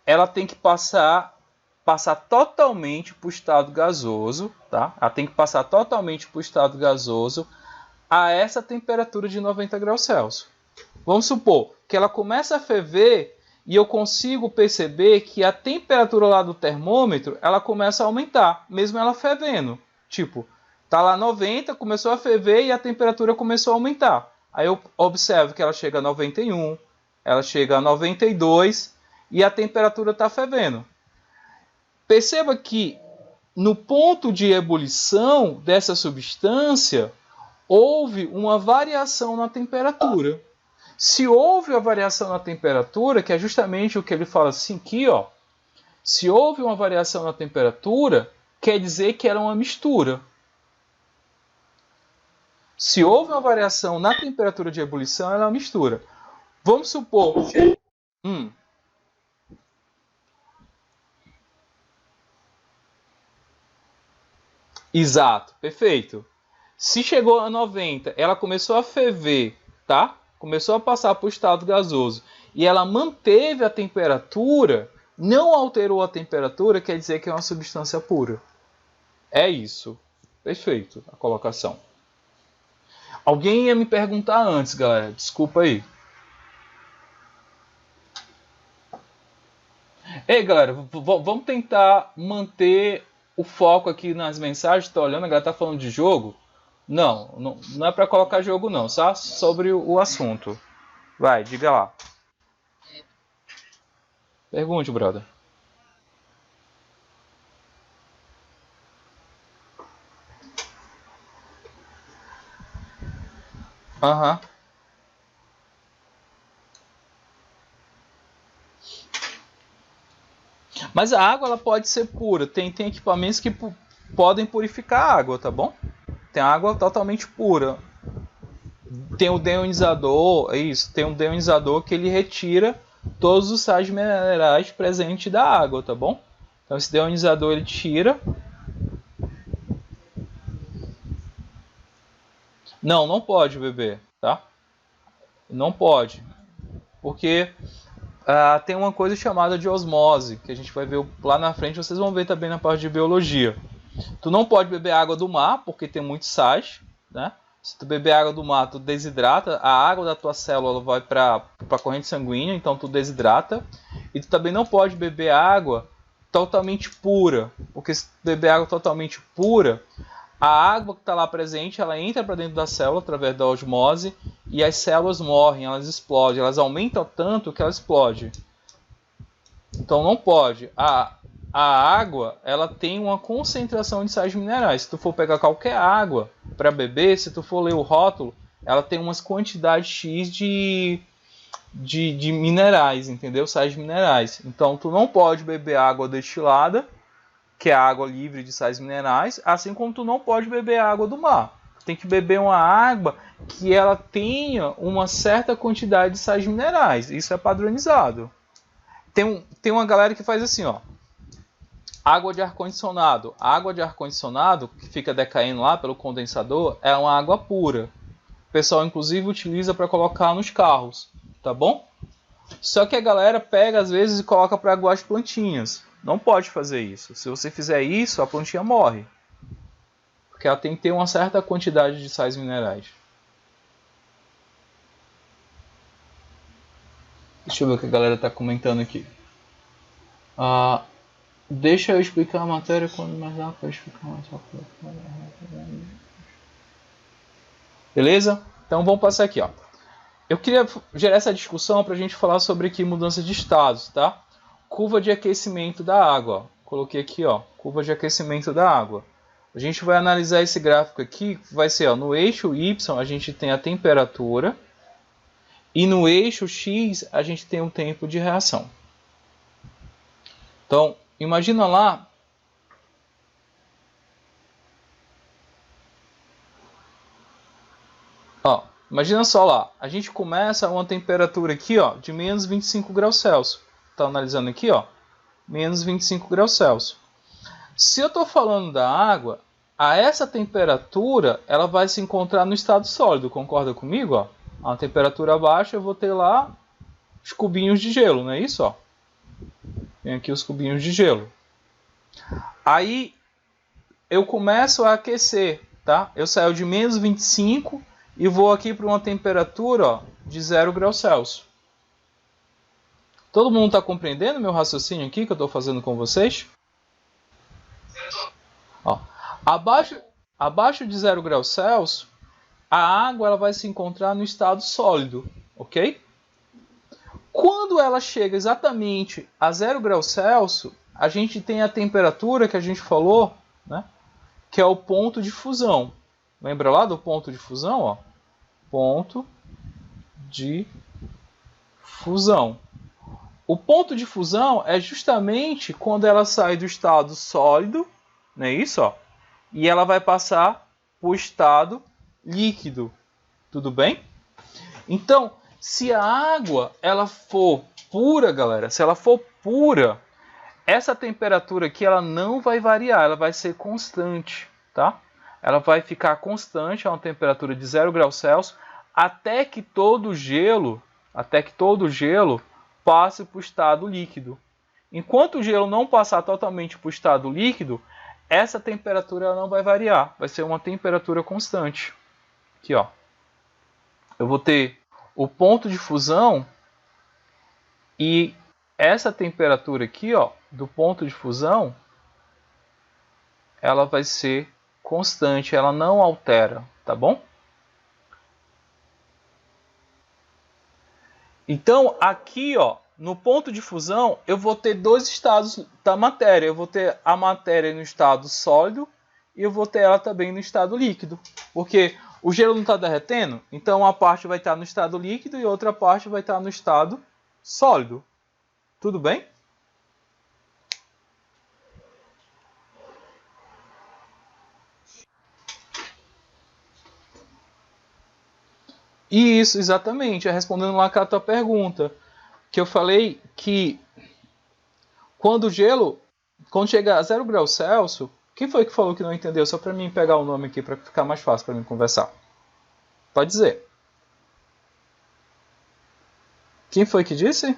ela tem que passar totalmente para o estado gasoso, tá? Ela tem que passar totalmente para o estado gasoso a essa temperatura de 90 graus Celsius. Vamos supor que ela começa a ferver e eu consigo perceber que a temperatura lá do termômetro, ela começa a aumentar, mesmo ela fervendo. Tipo, tá lá 90, começou a ferver e a temperatura começou a aumentar. Aí eu observo que ela chega a 91, ela chega a 92 e a temperatura está fervendo. Perceba que no ponto de ebulição dessa substância, houve uma variação na temperatura. Se houve a variação na temperatura, que é justamente o que ele fala assim aqui, ó. Se houve uma variação na temperatura, quer dizer que era uma mistura. Se houve uma variação na temperatura de ebulição, ela é uma mistura. Vamos supor... Exato, perfeito. Se chegou a 90, ela começou a ferver, tá? Começou a passar para o estado gasoso e ela manteve a temperatura, não alterou a temperatura, quer dizer que é uma substância pura. É isso. Perfeito a colocação. Alguém ia me perguntar antes, galera. Desculpa aí. Ei, galera, vamos tentar manter o foco aqui nas mensagens. Tô olhando, a galera tá falando de jogo. Não é para colocar jogo não, tá? Sobre o assunto. Vai, diga lá. Pergunte, brother. Aham. Mas a água ela pode ser pura. Tem equipamentos que podem purificar a água, tá bom? Tem água totalmente pura. Tem o deionizador, é isso. Tem um deionizador que ele retira todos os sais minerais presentes da água, tá bom? Então esse deionizador ele tira. Não pode beber, tá? Não pode. Porque tem uma coisa chamada de osmose, que a gente vai ver lá na frente, vocês vão ver também na parte de biologia. Tu não pode beber água do mar, porque tem muitos sais, né? Se tu beber água do mar, tu desidrata, a água da tua célula vai para a corrente sanguínea, então tu desidrata. E tu também não pode beber água totalmente pura, porque se tu beber água totalmente pura, a água que está lá presente, ela entra para dentro da célula através da osmose e as células morrem, elas explodem, elas aumentam tanto que ela explode. Então não pode. A água, ela tem uma concentração de sais minerais. Se tu for pegar qualquer água para beber, se tu for ler o rótulo, ela tem umas quantidades X de minerais, entendeu? Sais minerais. Então tu não pode beber água destilada, que é água livre de sais minerais, assim como tu não pode beber água do mar. Tu tem que beber uma água que ela tenha uma certa quantidade de sais minerais. Isso é padronizado. Tem uma galera que faz assim, ó. Água de ar-condicionado. A água de ar-condicionado, que fica decaindo lá pelo condensador, é uma água pura. O pessoal, inclusive, utiliza para colocar nos carros, tá bom? Só que a galera pega, às vezes, e coloca para aguar as plantinhas. Não pode fazer isso. Se você fizer isso, a plantinha morre. Porque ela tem que ter uma certa quantidade de sais minerais. Deixa eu ver o que a galera está comentando aqui. Deixa eu explicar a matéria quando mais dá para explicar mais rápido. Beleza? Então vamos passar aqui, ó. Eu queria gerar essa discussão para a gente falar sobre aqui mudança de estados, tá? Curva de aquecimento da água. Ó. Coloquei aqui, ó, curva de aquecimento da água. A gente vai analisar esse gráfico aqui, vai ser, ó, no eixo Y a gente tem a temperatura e no eixo X a gente tem o tempo de reação. Então, imagina lá. Ó, imagina só lá, a gente começa a uma temperatura aqui, ó, de menos 25 graus Celsius. Tá analisando aqui, ó, menos 25 graus Celsius. Se eu estou falando da água, a essa temperatura ela vai se encontrar no estado sólido, concorda comigo? Ó? A temperatura baixa eu vou ter lá os cubinhos de gelo, não é isso? Ó? Tem aqui os cubinhos de gelo. Aí eu começo a aquecer, tá? Eu saio de menos 25 e vou aqui para uma temperatura, ó, de 0 graus Celsius. Todo mundo está compreendendo meu raciocínio aqui que eu estou fazendo com vocês? Ó, abaixo de 0 graus Celsius, a água ela vai se encontrar no estado sólido, ok? Quando ela chega exatamente a 0 graus Celsius, a gente tem a temperatura que a gente falou, né? Que é o ponto de fusão. Lembra lá do ponto de fusão? Ó? Ponto de fusão. O ponto de fusão é justamente quando ela sai do estado sólido, não é isso? Ó? E ela vai passar para o estado líquido. Tudo bem? Então, se a água ela for pura, galera, se ela for pura, essa temperatura aqui ela não vai variar, ela vai ser constante, tá? Ela vai ficar constante a uma temperatura de 0 graus Celsius até que todo o gelo passe para o estado líquido. Enquanto o gelo não passar totalmente para o estado líquido, essa temperatura ela não vai variar, vai ser uma temperatura constante. Aqui, ó. Eu vou ter o ponto de fusão e essa temperatura aqui, ó, do ponto de fusão, ela vai ser constante, ela não altera, tá bom? Então, aqui, ó, no ponto de fusão, eu vou ter dois estados da matéria. Eu vou ter a matéria no estado sólido e eu vou ter ela também no estado líquido. Porque o gelo não está derretendo, então uma parte vai estar no estado líquido e outra parte vai estar no estado sólido. Tudo bem? Isso, exatamente. Respondendo lá a tua pergunta. Que eu falei que quando chega a 0 graus Celsius, quem foi que falou que não entendeu? Só para mim pegar o nome aqui para ficar mais fácil para mim conversar. Pode dizer. Quem foi que disse?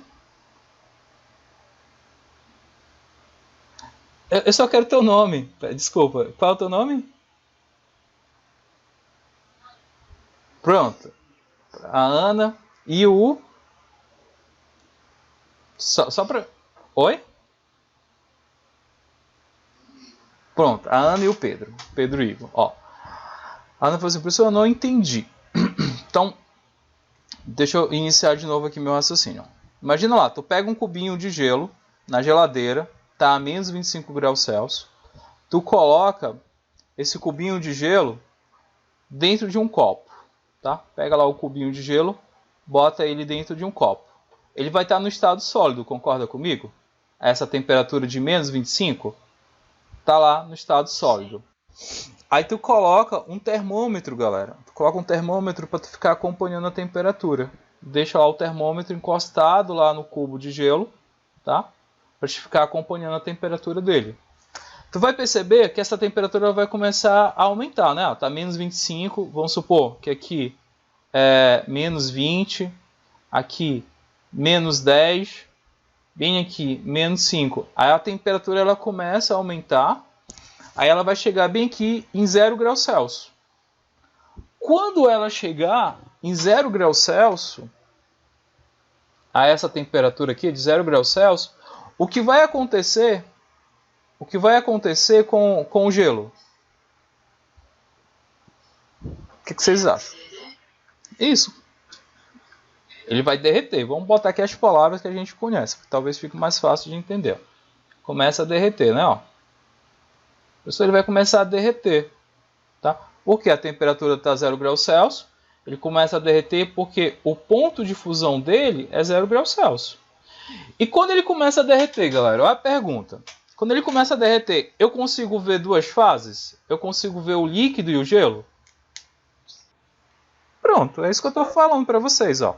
Eu só quero teu nome. Desculpa. Qual é o teu nome? Pronto. A Ana e o... Só para... Oi? Pronto. A Ana e o Pedro. Pedro e Igor. Ó. A Ana falou assim, professor, eu não entendi. Então, deixa eu iniciar de novo aqui meu raciocínio. Imagina lá, tu pega um cubinho de gelo na geladeira, tá a menos 25 graus Celsius. Tu coloca esse cubinho de gelo dentro de um copo, tá? Pega lá o cubinho de gelo, bota ele dentro de um copo. Ele vai estar no estado sólido, concorda comigo? Essa temperatura de menos 25 tá lá no estado sólido. Aí tu coloca um termômetro, galera. Tu coloca um termômetro para tu ficar acompanhando a temperatura. Deixa lá o termômetro encostado lá no cubo de gelo, tá? Para te ficar acompanhando a temperatura dele. Tu vai perceber que essa temperatura vai começar a aumentar, né? Tá menos 25, vamos supor que aqui é menos 20, aqui menos 10, bem aqui menos 5. Aí a temperatura ela começa a aumentar, aí ela vai chegar bem aqui em 0 graus Celsius. Quando ela chegar em 0 graus Celsius, a essa temperatura aqui de 0 graus Celsius, o que vai acontecer com o gelo? O que vocês acham? Isso. Ele vai derreter. Vamos botar aqui as palavras que a gente conhece, que talvez fique mais fácil de entender. Começa a derreter, né? Ó. Professor, ele vai começar a derreter. Tá? Porque a temperatura está 0 graus Celsius. Ele começa a derreter porque o ponto de fusão dele é 0 graus Celsius. E quando ele começa a derreter, galera, olha a pergunta. Quando ele começa a derreter, eu consigo ver duas fases? Eu consigo ver o líquido e o gelo? Pronto, é isso que eu estou falando para vocês. Ó.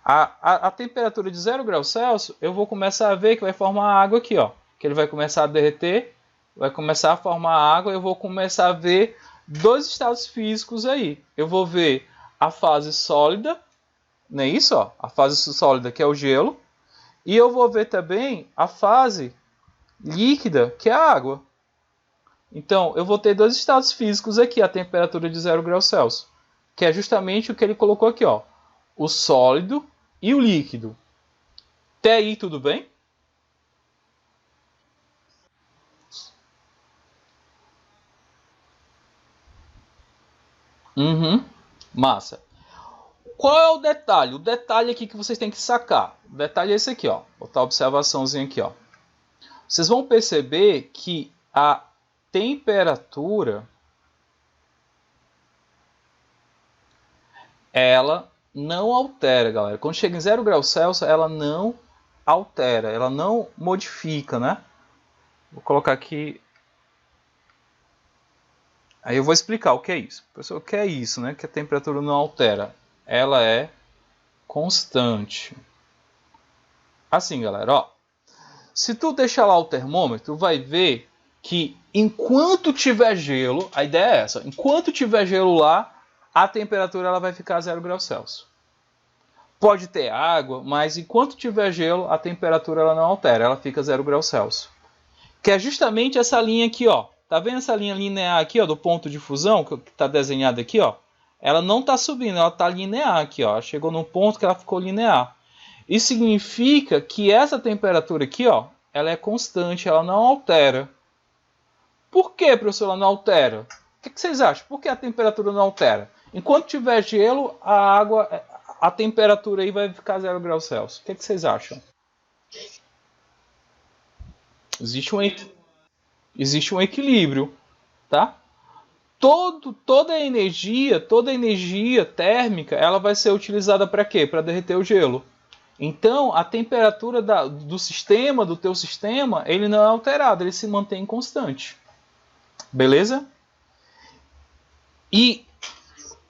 A temperatura de 0 graus Celsius, eu vou começar a ver que vai formar água aqui. Ó. Que ele vai começar a derreter, vai começar a formar água, eu vou começar a ver dois estados físicos aí. Eu vou ver a fase sólida, não é isso? Ó? A fase sólida, que é o gelo. E eu vou ver também a fase líquida, que é a água. Então, eu vou ter dois estados físicos aqui, a temperatura de 0 graus Celsius. Que é justamente o que ele colocou aqui, ó. O sólido e o líquido. Até aí, tudo bem? Massa. Qual é o detalhe? O detalhe aqui que vocês têm que sacar. O detalhe é esse aqui, ó. Vou botar a observaçãozinha aqui, ó. Vocês vão perceber que a temperatura ela não altera, galera. Quando chega em 0 graus Celsius, ela não altera, ela não modifica, né? Vou colocar aqui. Aí eu vou explicar o que é isso. Professor, o que é isso, né? Que a temperatura não altera. Ela é constante. Assim, galera, ó. Se tu deixar lá o termômetro, tu vai ver que enquanto tiver gelo, a ideia é essa, enquanto tiver gelo lá, a temperatura ela vai ficar a 0 graus Celsius. Pode ter água, mas enquanto tiver gelo, a temperatura ela não altera, ela fica 0 graus Celsius. Que é justamente essa linha aqui, ó. Tá vendo essa linha linear aqui, ó, do ponto de fusão, que está desenhada aqui, ó? Ela não está subindo, ela está linear aqui, ó. Chegou num ponto que ela ficou linear. Isso significa que essa temperatura aqui, ó, ela é constante, ela não altera. Por que, professor, ela não altera? O que vocês acham? Por que a temperatura não altera? Enquanto tiver gelo, a temperatura aí vai ficar 0 graus Celsius. O que vocês acham? Existe um equilíbrio, tá? Toda a energia térmica, ela vai ser utilizada para quê? Para derreter o gelo. Então, a temperatura do sistema, do teu sistema, ele não é alterado, ele se mantém constante. Beleza? E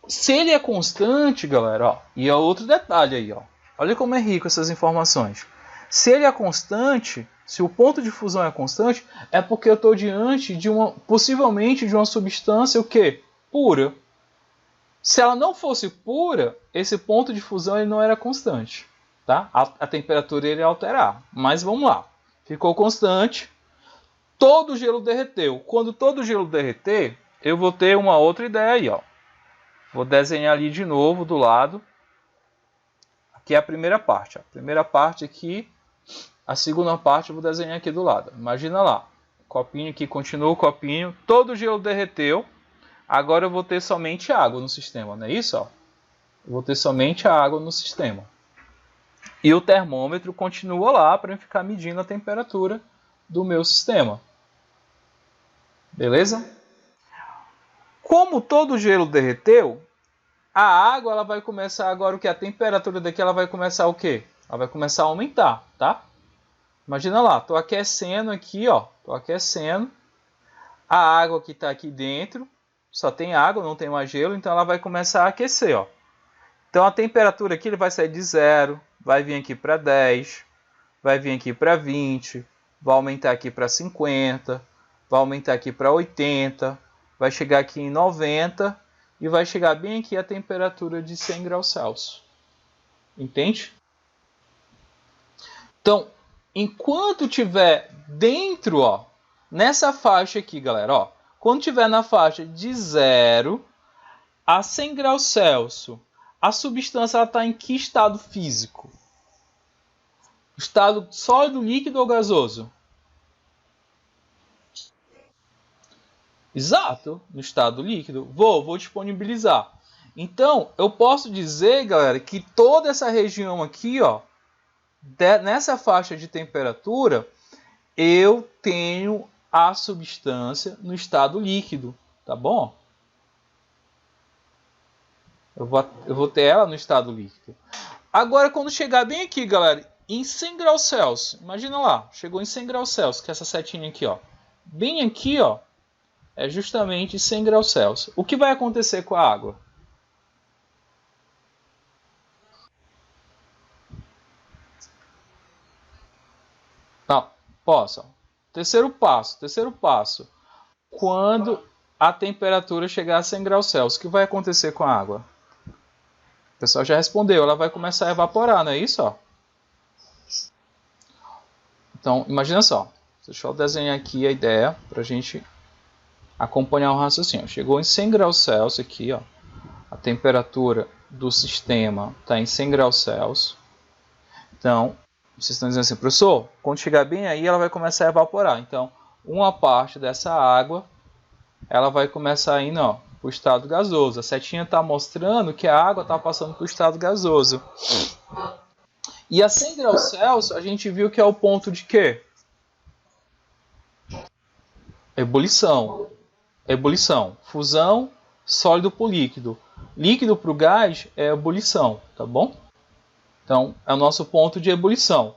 se ele é constante, galera, ó, e é outro detalhe aí, ó. Olha como é rico essas informações. Se ele é constante, se o ponto de fusão é constante, é porque eu estou diante de possivelmente de uma substância o quê? Pura. Se ela não fosse pura, esse ponto de fusão ele não era constante. Tá? A temperatura iria alterar. Mas vamos lá. Ficou constante. Todo o gelo derreteu. Quando todo o gelo derreter, eu vou ter uma outra ideia aí. Ó. Vou desenhar ali de novo do lado. Aqui é a primeira parte. Ó. A primeira parte aqui. A segunda parte eu vou desenhar aqui do lado. Imagina lá. Copinho aqui, continua o copinho. Todo o gelo derreteu. Agora eu vou ter somente água no sistema. Não é isso? Ó? Eu vou ter somente a água no sistema. E o termômetro continua lá para ficar medindo a temperatura do meu sistema. Beleza? Como todo o gelo derreteu, a água ela vai começar agora o que? A temperatura daqui ela vai começar o quê? Ela vai começar a aumentar, tá? Imagina lá, estou aquecendo aqui, ó. Estou aquecendo. A água que está aqui dentro, só tem água, não tem mais gelo, então ela vai começar a aquecer, ó. Então a temperatura aqui ele vai sair de 0, vai vir aqui para 10, vai vir aqui para 20, vai aumentar aqui para 50, vai aumentar aqui para 80, vai chegar aqui em 90 e vai chegar bem aqui a temperatura de 100 graus Celsius. Entende? Então, enquanto tiver dentro, ó, nessa faixa aqui, galera, ó, quando tiver na faixa de 0 a 100 graus Celsius, a substância está em que estado físico? Estado sólido, líquido ou gasoso? Exato, no estado líquido. Vou disponibilizar. Então, eu posso dizer, galera, que toda essa região aqui, ó, nessa faixa de temperatura, eu tenho a substância no estado líquido, tá bom? Eu vou ter ela no estado líquido. Agora, quando chegar bem aqui, galera, em 100 graus Celsius, imagina lá, chegou em 100 graus Celsius, que é essa setinha aqui, ó. Bem aqui, ó, é justamente 100 graus Celsius. O que vai acontecer com a água? Não, posso. Terceiro passo. Quando a temperatura chegar a 100 graus Celsius, o que vai acontecer com a água? O pessoal já respondeu, ela vai começar a evaporar, não é isso? Ó? Então, imagina só. Deixa eu desenhar aqui a ideia para a gente acompanhar o raciocínio. Chegou em 100 graus Celsius aqui, ó. A temperatura do sistema está em 100 graus Celsius. Então, vocês estão dizendo assim, professor, quando chegar bem aí, ela vai começar a evaporar. Então, uma parte dessa água, ela vai começar indo para o estado gasoso. A setinha está mostrando que a água está passando para o estado gasoso. E a 100 graus Celsius, a gente viu que é o ponto de quê? Ebulição. Ebulição. Fusão, sólido por líquido. Líquido para o gás é ebulição, tá bom? Então, é o nosso ponto de ebulição.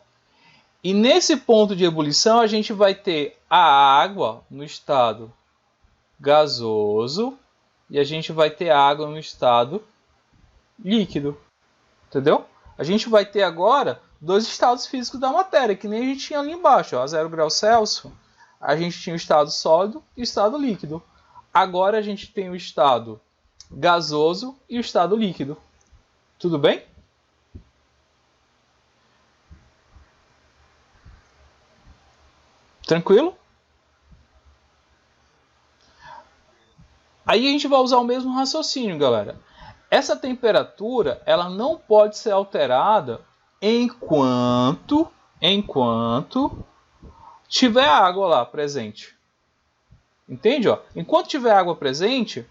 E nesse ponto de ebulição, a gente vai ter a água no estado gasoso e a gente vai ter água no estado líquido. Entendeu? A gente vai ter agora dois estados físicos da matéria, que nem a gente tinha ali embaixo. Ó, a 0 graus Celsius, a gente tinha o estado sólido e o estado líquido. Agora a gente tem o estado gasoso e o estado líquido. Tudo bem? Tranquilo? Aí a gente vai usar o mesmo raciocínio, galera. Essa temperatura, ela não pode ser alterada enquanto tiver água lá presente. Entende? Ó? Enquanto tiver água presente,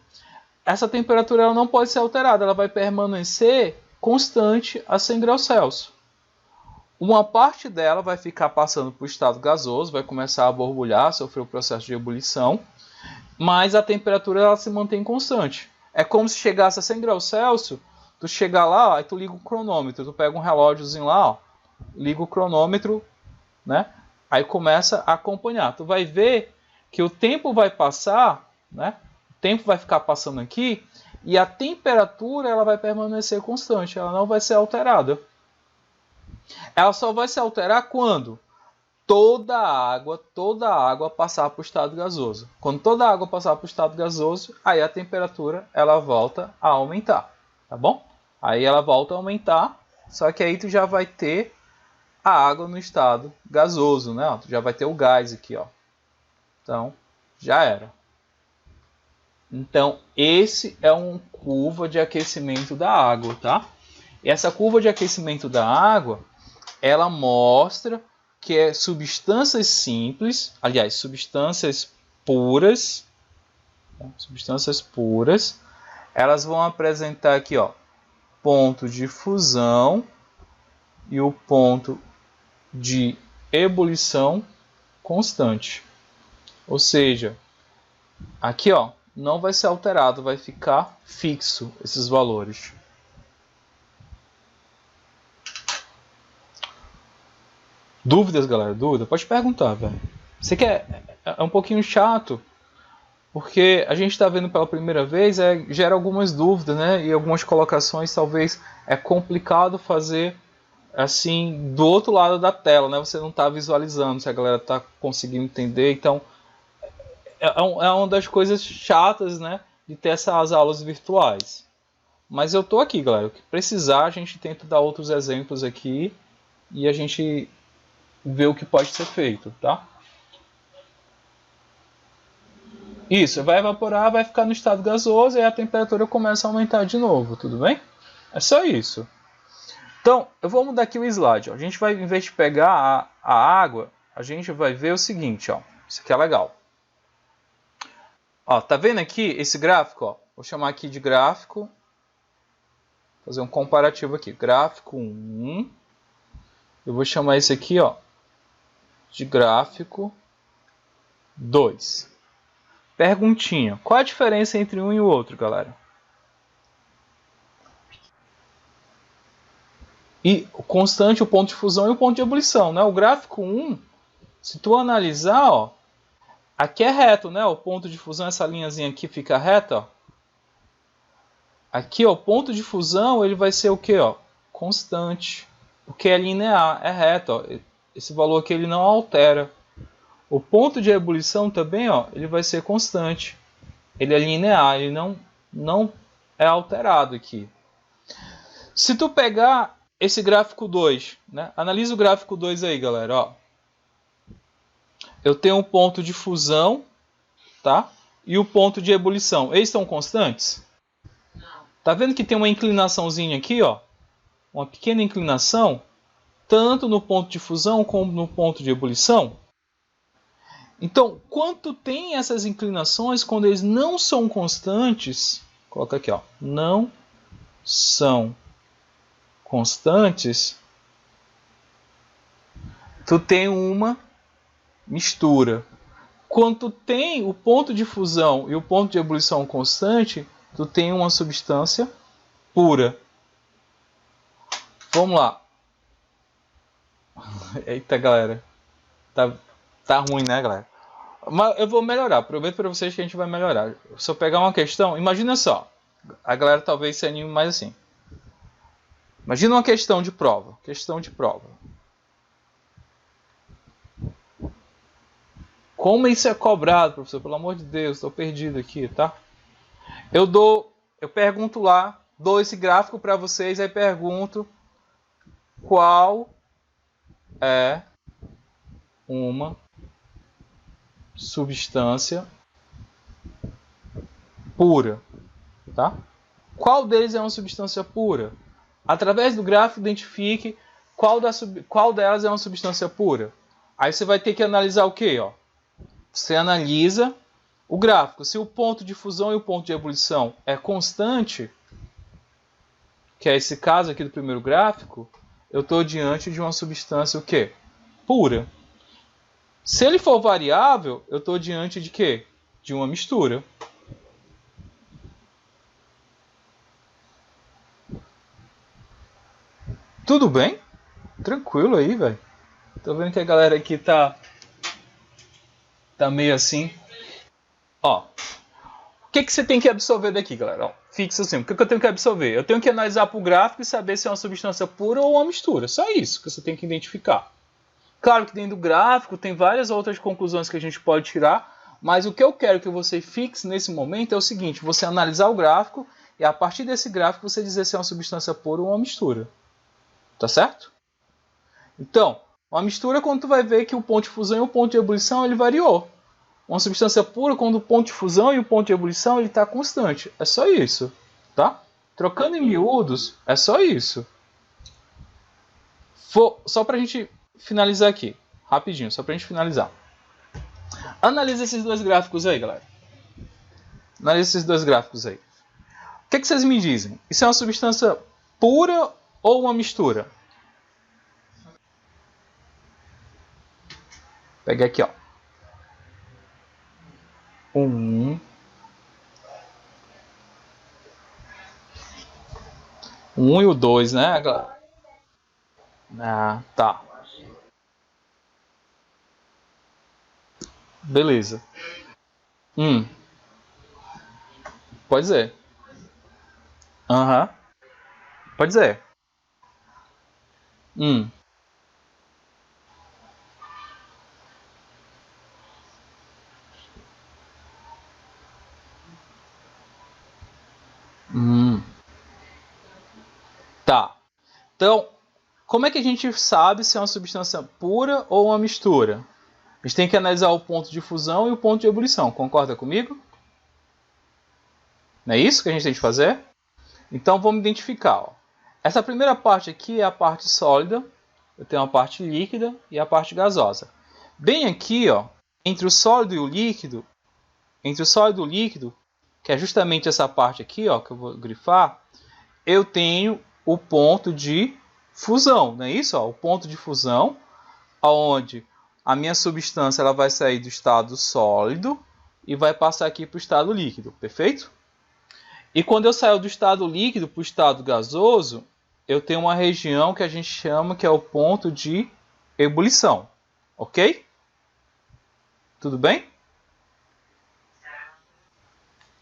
essa temperatura ela não pode ser alterada. Ela vai permanecer constante a 100 graus Celsius. Uma parte dela vai ficar passando para o estado gasoso, vai começar a borbulhar, sofrer o processo de ebulição, mas a temperatura ela se mantém constante. É como se chegasse a 100 graus Celsius, tu chegar lá, aí tu liga o cronômetro, tu pega um relógiozinho lá, ó, liga o cronômetro, né? Aí começa a acompanhar. Tu vai ver que o tempo vai passar, né? O tempo vai ficar passando aqui e a temperatura ela vai permanecer constante, ela não vai ser alterada. Ela só vai se alterar quando toda a água passar para o estado gasoso. Quando toda a água passar para o estado gasoso, aí a temperatura ela volta a aumentar, tá bom? Aí ela volta a aumentar, só que aí tu já vai ter a água no estado gasoso, né? Tu já vai ter o gás aqui, ó. Então, já era. Então, esse é uma curva de aquecimento da água, tá? E essa curva de aquecimento da água, ela mostra que é substâncias simples, aliás, substâncias puras, elas vão apresentar aqui, ó, ponto de fusão e o ponto de ebulição constante. Ou seja, aqui, ó, não vai ser alterado, vai ficar fixo esses valores. Dúvidas, galera? Dúvida? Pode perguntar, velho. Você quer... É um pouquinho chato, porque a gente está vendo pela primeira vez, gera algumas dúvidas, né? E algumas colocações, talvez é complicado fazer assim do outro lado da tela, né? Você não está visualizando se a galera está conseguindo entender. Então, é uma das coisas chatas, né? De ter essas aulas virtuais. Mas eu tô aqui, galera. O que precisar, a gente tenta dar outros exemplos aqui e a gente ver o que pode ser feito, tá? Isso, vai evaporar, vai ficar no estado gasoso e a temperatura começa a aumentar de novo, tudo bem? É só isso. Então, eu vou mudar aqui o slide. Ó. A gente vai, em vez de pegar a água, a gente vai ver o seguinte, ó. Isso aqui é legal. Ó, tá vendo aqui esse gráfico? Ó? Vou chamar aqui de gráfico fazer um comparativo aqui. Gráfico 1. Eu vou chamar esse aqui, ó, de gráfico 2. Perguntinha. Qual a diferença entre um e o outro, galera? E o constante, o ponto de fusão e o ponto de ebulição, né? O gráfico 1, se tu analisar, ó, aqui é reto, né? O ponto de fusão, essa linhazinha aqui fica reta, ó. Aqui, ó, o ponto de fusão, ele vai ser o quê, ó? Constante. Porque é linear, é reto, ó. Esse valor aqui ele não altera. O ponto de ebulição também, ó, ele vai ser constante. Ele é linear, ele não é alterado aqui. Se tu pegar esse gráfico 2, né? Analisa o gráfico 2 aí, galera, ó. Eu tenho um ponto de fusão, tá? E o ponto de ebulição. Eles são constantes? Tá vendo que tem uma inclinaçãozinha aqui, ó? Uma pequena inclinação, tanto no ponto de fusão como no ponto de ebulição. Então, quanto tem essas inclinações quando eles não são constantes, coloca aqui, ó, não são constantes, tu tem uma mistura. Quando tem o ponto de fusão e o ponto de ebulição constante, tu tem uma substância pura. Vamos lá. Eita, galera. Tá ruim, né, galera? Mas eu vou melhorar. Aproveito para vocês que a gente vai melhorar. Se eu pegar uma questão, imagina só. A galera talvez se anime mais assim. Imagina uma questão de prova. Questão de prova. Como isso é cobrado, professor? Pelo amor de Deus, estou perdido aqui, tá? Eu pergunto lá, dou esse gráfico para vocês, aí pergunto qual é uma substância pura, tá? Qual deles é uma substância pura? Através do gráfico, identifique qual delas é uma substância pura. Aí você vai ter que analisar o quê? Ó? Você analisa o gráfico. Se o ponto de fusão e o ponto de ebulição é constante, que é esse caso aqui do primeiro gráfico, eu estou diante de uma substância o quê? Pura. Se ele for variável, eu estou diante de quê? De uma mistura. Tudo bem? Tranquilo aí, velho. Tô vendo que a galera aqui tá meio assim. Ó, o que você tem que absorver daqui, galera? Ó, fixa assim, o que eu tenho que absorver? Eu tenho que analisar para o gráfico e saber se é uma substância pura ou uma mistura. Só isso que você tem que identificar. Claro que dentro do gráfico tem várias outras conclusões que a gente pode tirar, mas o que eu quero que você fixe nesse momento é o seguinte: você analisar o gráfico e a partir desse gráfico você dizer se é uma substância pura ou uma mistura. Tá certo? Então, uma mistura quando tu vai ver que o ponto de fusão e o ponto de ebulição ele variou. Uma substância pura quando o ponto de fusão e o ponto de ebulição ele está constante. É só isso, tá? Trocando em miúdos, é só isso. Só para a gente finalizar aqui, rapidinho, só para a gente finalizar. Analisa esses dois gráficos aí, galera. Analisa esses dois gráficos aí. O que vocês me dizem? Isso é uma substância pura ou uma mistura? Pega aqui, ó. 1 e o 2, né, galera? Ah, tá. Beleza. Pode ser. Aham. Pode ser. Hum. Tá. Então, como é que a gente sabe se é uma substância pura ou uma mistura? A gente tem que analisar o ponto de fusão e o ponto de ebulição. Concorda comigo? Não é isso que a gente tem que fazer? Então, vamos identificar. Ó. Essa primeira parte aqui é a parte sólida. Eu tenho a parte líquida e a parte gasosa. Bem aqui, ó, entre o sólido e o líquido, que é justamente essa parte aqui, ó, que eu vou grifar, eu tenho o ponto de fusão, não é isso? Ó, o ponto de fusão, onde a minha substância ela vai sair do estado sólido e vai passar aqui para o estado líquido, perfeito? E quando eu saio do estado líquido para o estado gasoso, eu tenho uma região que a gente chama que é o ponto de ebulição, ok? Tudo bem?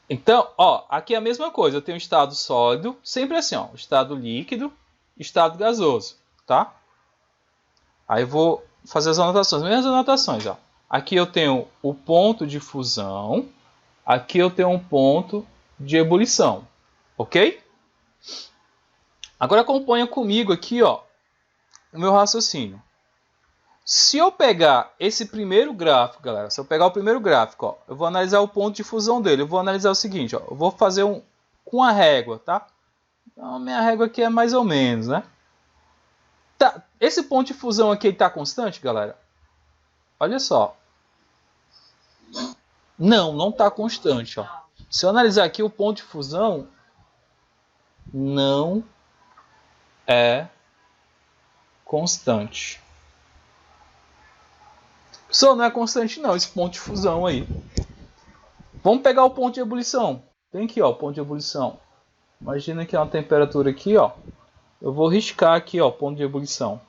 Então, ó, aqui é a mesma coisa. Eu tenho estado sólido, sempre assim, ó, estado líquido, estado gasoso, tá? Aí eu vou fazer as anotações, mesmas anotações, ó. Aqui eu tenho o ponto de fusão, aqui eu tenho um ponto de ebulição, ok? Agora acompanha comigo aqui, ó, o meu raciocínio. Se eu pegar esse primeiro gráfico, galera, se eu pegar o primeiro gráfico, ó, eu vou analisar o ponto de fusão dele. Eu vou analisar o seguinte, ó, eu vou fazer com a régua, tá? Então, a minha régua aqui é mais ou menos, né? Tá, esse ponto de fusão aqui está constante, galera? Olha só. Não está constante, ó. Se eu analisar aqui o ponto de fusão, não é constante. Só não é constante não, esse ponto de fusão aí. Vamos pegar o ponto de ebulição. Tem aqui, ó, o ponto de ebulição. Imagina que é uma temperatura aqui, ó. Eu vou riscar aqui, ó, o ponto de ebulição.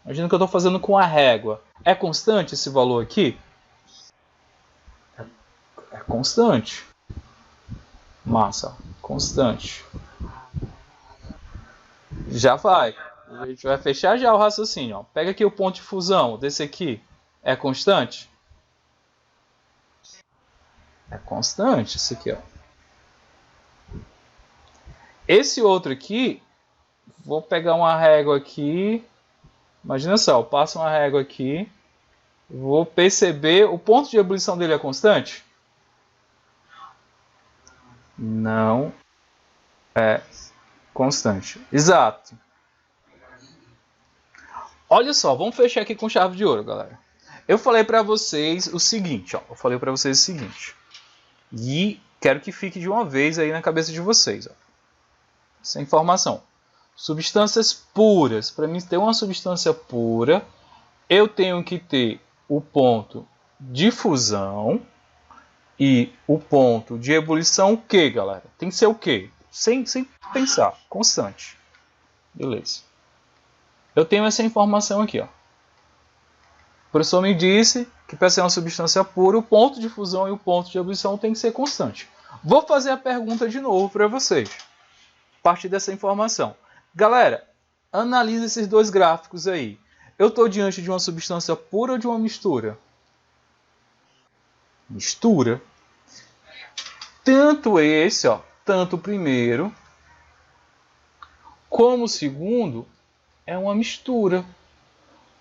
Imagina que eu estou fazendo com a régua. É constante esse valor aqui? É constante. Massa, constante. Já vai. A gente vai fechar já o raciocínio, ó. Pega aqui o ponto de fusão desse aqui. É constante? É constante esse aqui, ó. Esse outro aqui, vou pegar uma régua aqui. Imagina só, eu passo uma régua aqui. Vou perceber, o ponto de ebulição dele é constante? Não é constante. Exato. Olha só, vamos fechar aqui com chave de ouro, galera. Eu falei para vocês o seguinte, ó. E quero que fique de uma vez aí na cabeça de vocês, ó. Essa informação. Substâncias puras. Para mim ter uma substância pura, eu tenho que ter o ponto de fusão e o ponto de ebulição o quê, galera? Tem que ser o quê? Sem pensar. Constante. Beleza. Eu tenho essa informação aqui, ó. O professor me disse que para ser uma substância pura, o ponto de fusão e o ponto de ebulição tem que ser constante. Vou fazer a pergunta de novo para vocês. A partir dessa informação. Galera, analise esses dois gráficos aí. Eu estou diante de uma substância pura ou de uma mistura? Mistura. Tanto esse, ó, tanto o primeiro, como o segundo, é uma mistura.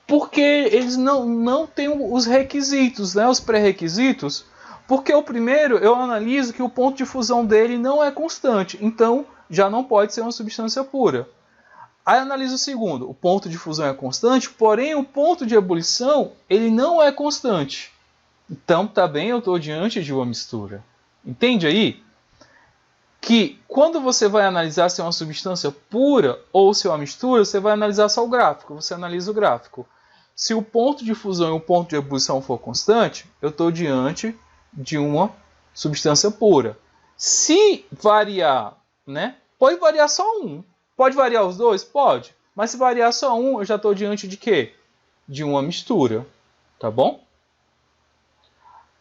Porque eles não têm os requisitos, né, os pré-requisitos. Porque o primeiro, eu analiso que o ponto de fusão dele não é constante. Então, já não pode ser uma substância pura. Aí analiso o segundo. O ponto de fusão é constante, porém o ponto de ebulição ele não é constante. Então, também eu estou diante de uma mistura. Entende aí? Que quando você vai analisar se é uma substância pura ou se é uma mistura, você vai analisar só o gráfico. Você analisa o gráfico. Se o ponto de fusão e o ponto de ebulição for constante, eu estou diante de uma substância pura. Se variar, né? Pode variar só um. Pode variar os dois? Pode. Mas se variar só um, eu já estou diante de quê? De uma mistura. Tá bom?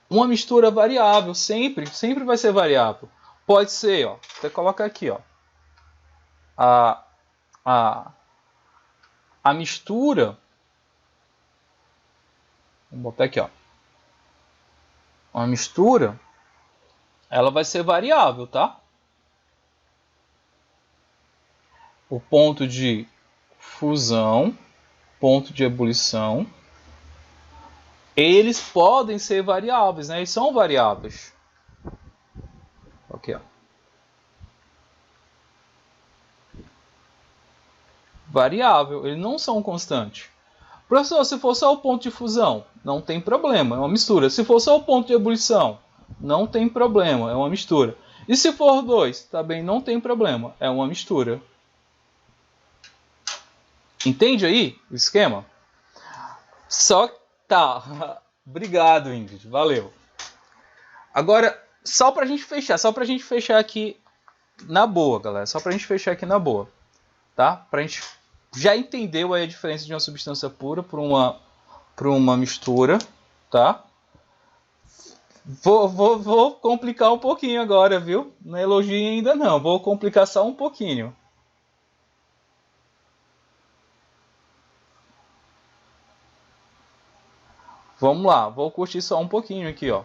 Uma mistura variável. Sempre vai ser variável. Pode ser, ó. Você coloca aqui, ó. A mistura. Vamos botar aqui, ó. Uma mistura, ela vai ser variável, tá? O ponto de fusão, ponto de ebulição, eles podem ser variáveis, né? Eles são variáveis. Aqui, ó. Variável, eles não são constantes. Professor, se for só o ponto de fusão, não tem problema, é uma mistura. Se for só o ponto de ebulição, não tem problema, é uma mistura. E se for dois, também não tem problema, é uma mistura. Entende aí o esquema? Só tá. Obrigado, Ingrid. Valeu. Agora, só pra gente fechar aqui na boa, galera. Só pra gente fechar aqui na boa. Tá? Pra gente já entendeu aí a diferença de uma substância pura por uma mistura, tá? Vou complicar um pouquinho agora, viu? Não elogio ainda não. Vou complicar só um pouquinho. Vamos lá, vou curtir só um pouquinho aqui, ó.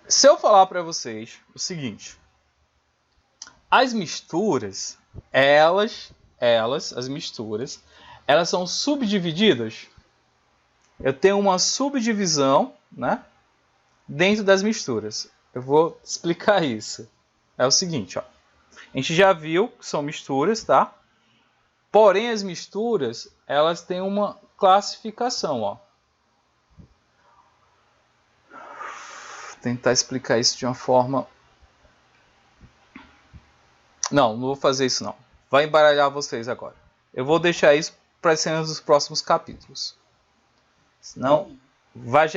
Se eu falar para vocês o seguinte, as misturas, as misturas, elas são subdivididas. Eu tenho uma subdivisão, né, dentro das misturas. Eu vou explicar isso. É o seguinte, ó. A gente já viu que são misturas, tá? Porém, as misturas, elas têm uma classificação, ó. Vou tentar explicar isso de uma forma... Não vou fazer isso não. Vai embaralhar vocês agora. Eu vou deixar isso para as cenas dos próximos capítulos. Senão vai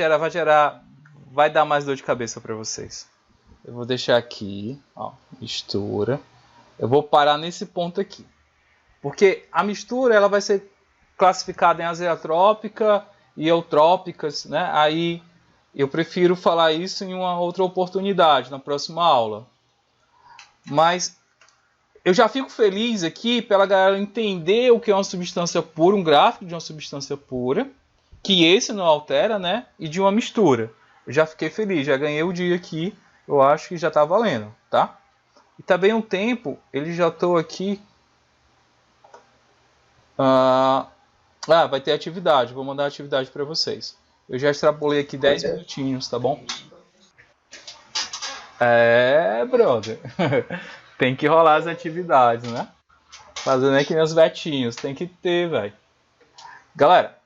dar mais dor de cabeça para vocês. Eu vou deixar aqui, ó, mistura. Eu vou parar nesse ponto aqui. Porque a mistura ela vai ser classificada em azeotrópica e eutrópicas, né? Aí eu prefiro falar isso em uma outra oportunidade, na próxima aula. Mas eu já fico feliz aqui pela galera entender o que é uma substância pura, um gráfico de uma substância pura, que esse não altera, né? E de uma mistura. Eu já fiquei feliz, já ganhei o dia aqui, eu acho que já está valendo, tá? E também um tempo, ele já estou aqui... vai ter atividade, vou mandar atividade para vocês. Eu já extrapolei aqui 10 minutinhos, tá bom? Brother. Tem que rolar as atividades, né? Fazendo aqui meus vetinhos, tem que ter, velho. Galera,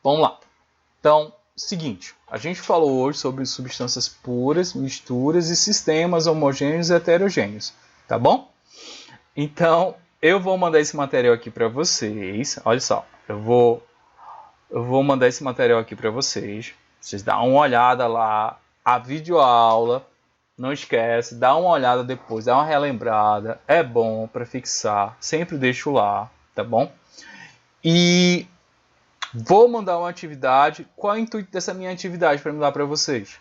vamos lá. Então, seguinte, a gente falou hoje sobre substâncias puras, misturas e sistemas homogêneos e heterogêneos, tá bom? Então, eu vou mandar esse material aqui para vocês. Olha só, eu vou mandar esse material aqui para vocês. Vocês dão uma olhada lá, a videoaula. Não esquece, dá uma olhada depois, dá uma relembrada. É bom para fixar. Sempre deixo lá, tá bom? E vou mandar uma atividade. Qual é o intuito dessa minha atividade para mandar para vocês?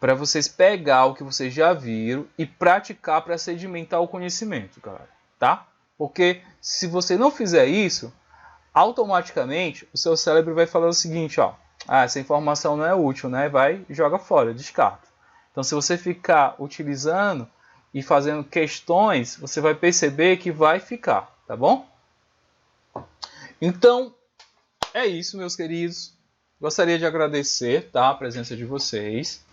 Para vocês pegar o que vocês já viram e praticar para sedimentar o conhecimento, galera, tá? Porque se você não fizer isso, automaticamente o seu cérebro vai falar o seguinte, ó, essa informação não é útil, né? Vai e joga fora, descarta. Então, se você ficar utilizando e fazendo questões, você vai perceber que vai ficar, tá bom? Então, é isso, meus queridos. Gostaria de agradecer, tá, a presença de vocês.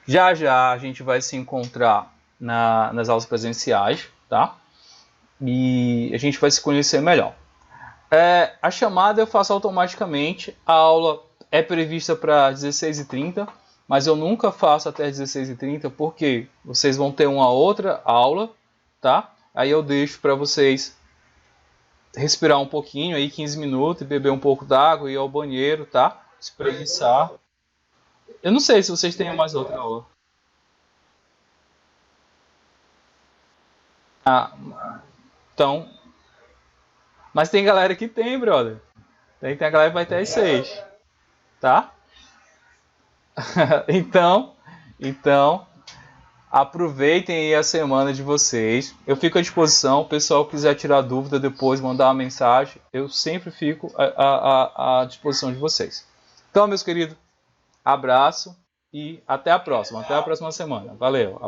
Já já a gente vai se encontrar nas aulas presenciais, tá? E a gente vai se conhecer melhor. A chamada eu faço automaticamente. A aula é prevista para 16h30, mas eu nunca faço até 16h30 porque vocês vão ter uma outra aula, tá? Aí eu deixo para vocês respirar um pouquinho, aí 15 minutos, beber um pouco d'água, ir ao banheiro, tá? Espreguiçar. Eu não sei se vocês têm mais outra aula. Então... Mas tem galera que tem, brother. Tem a galera que vai ter às 6. Tá? Então, aproveitem aí a semana de vocês. Eu fico à disposição. O pessoal que quiser tirar dúvida depois, mandar uma mensagem. Eu sempre fico à disposição de vocês. Então, meus queridos, abraço e até a próxima. Até a próxima semana. Valeu.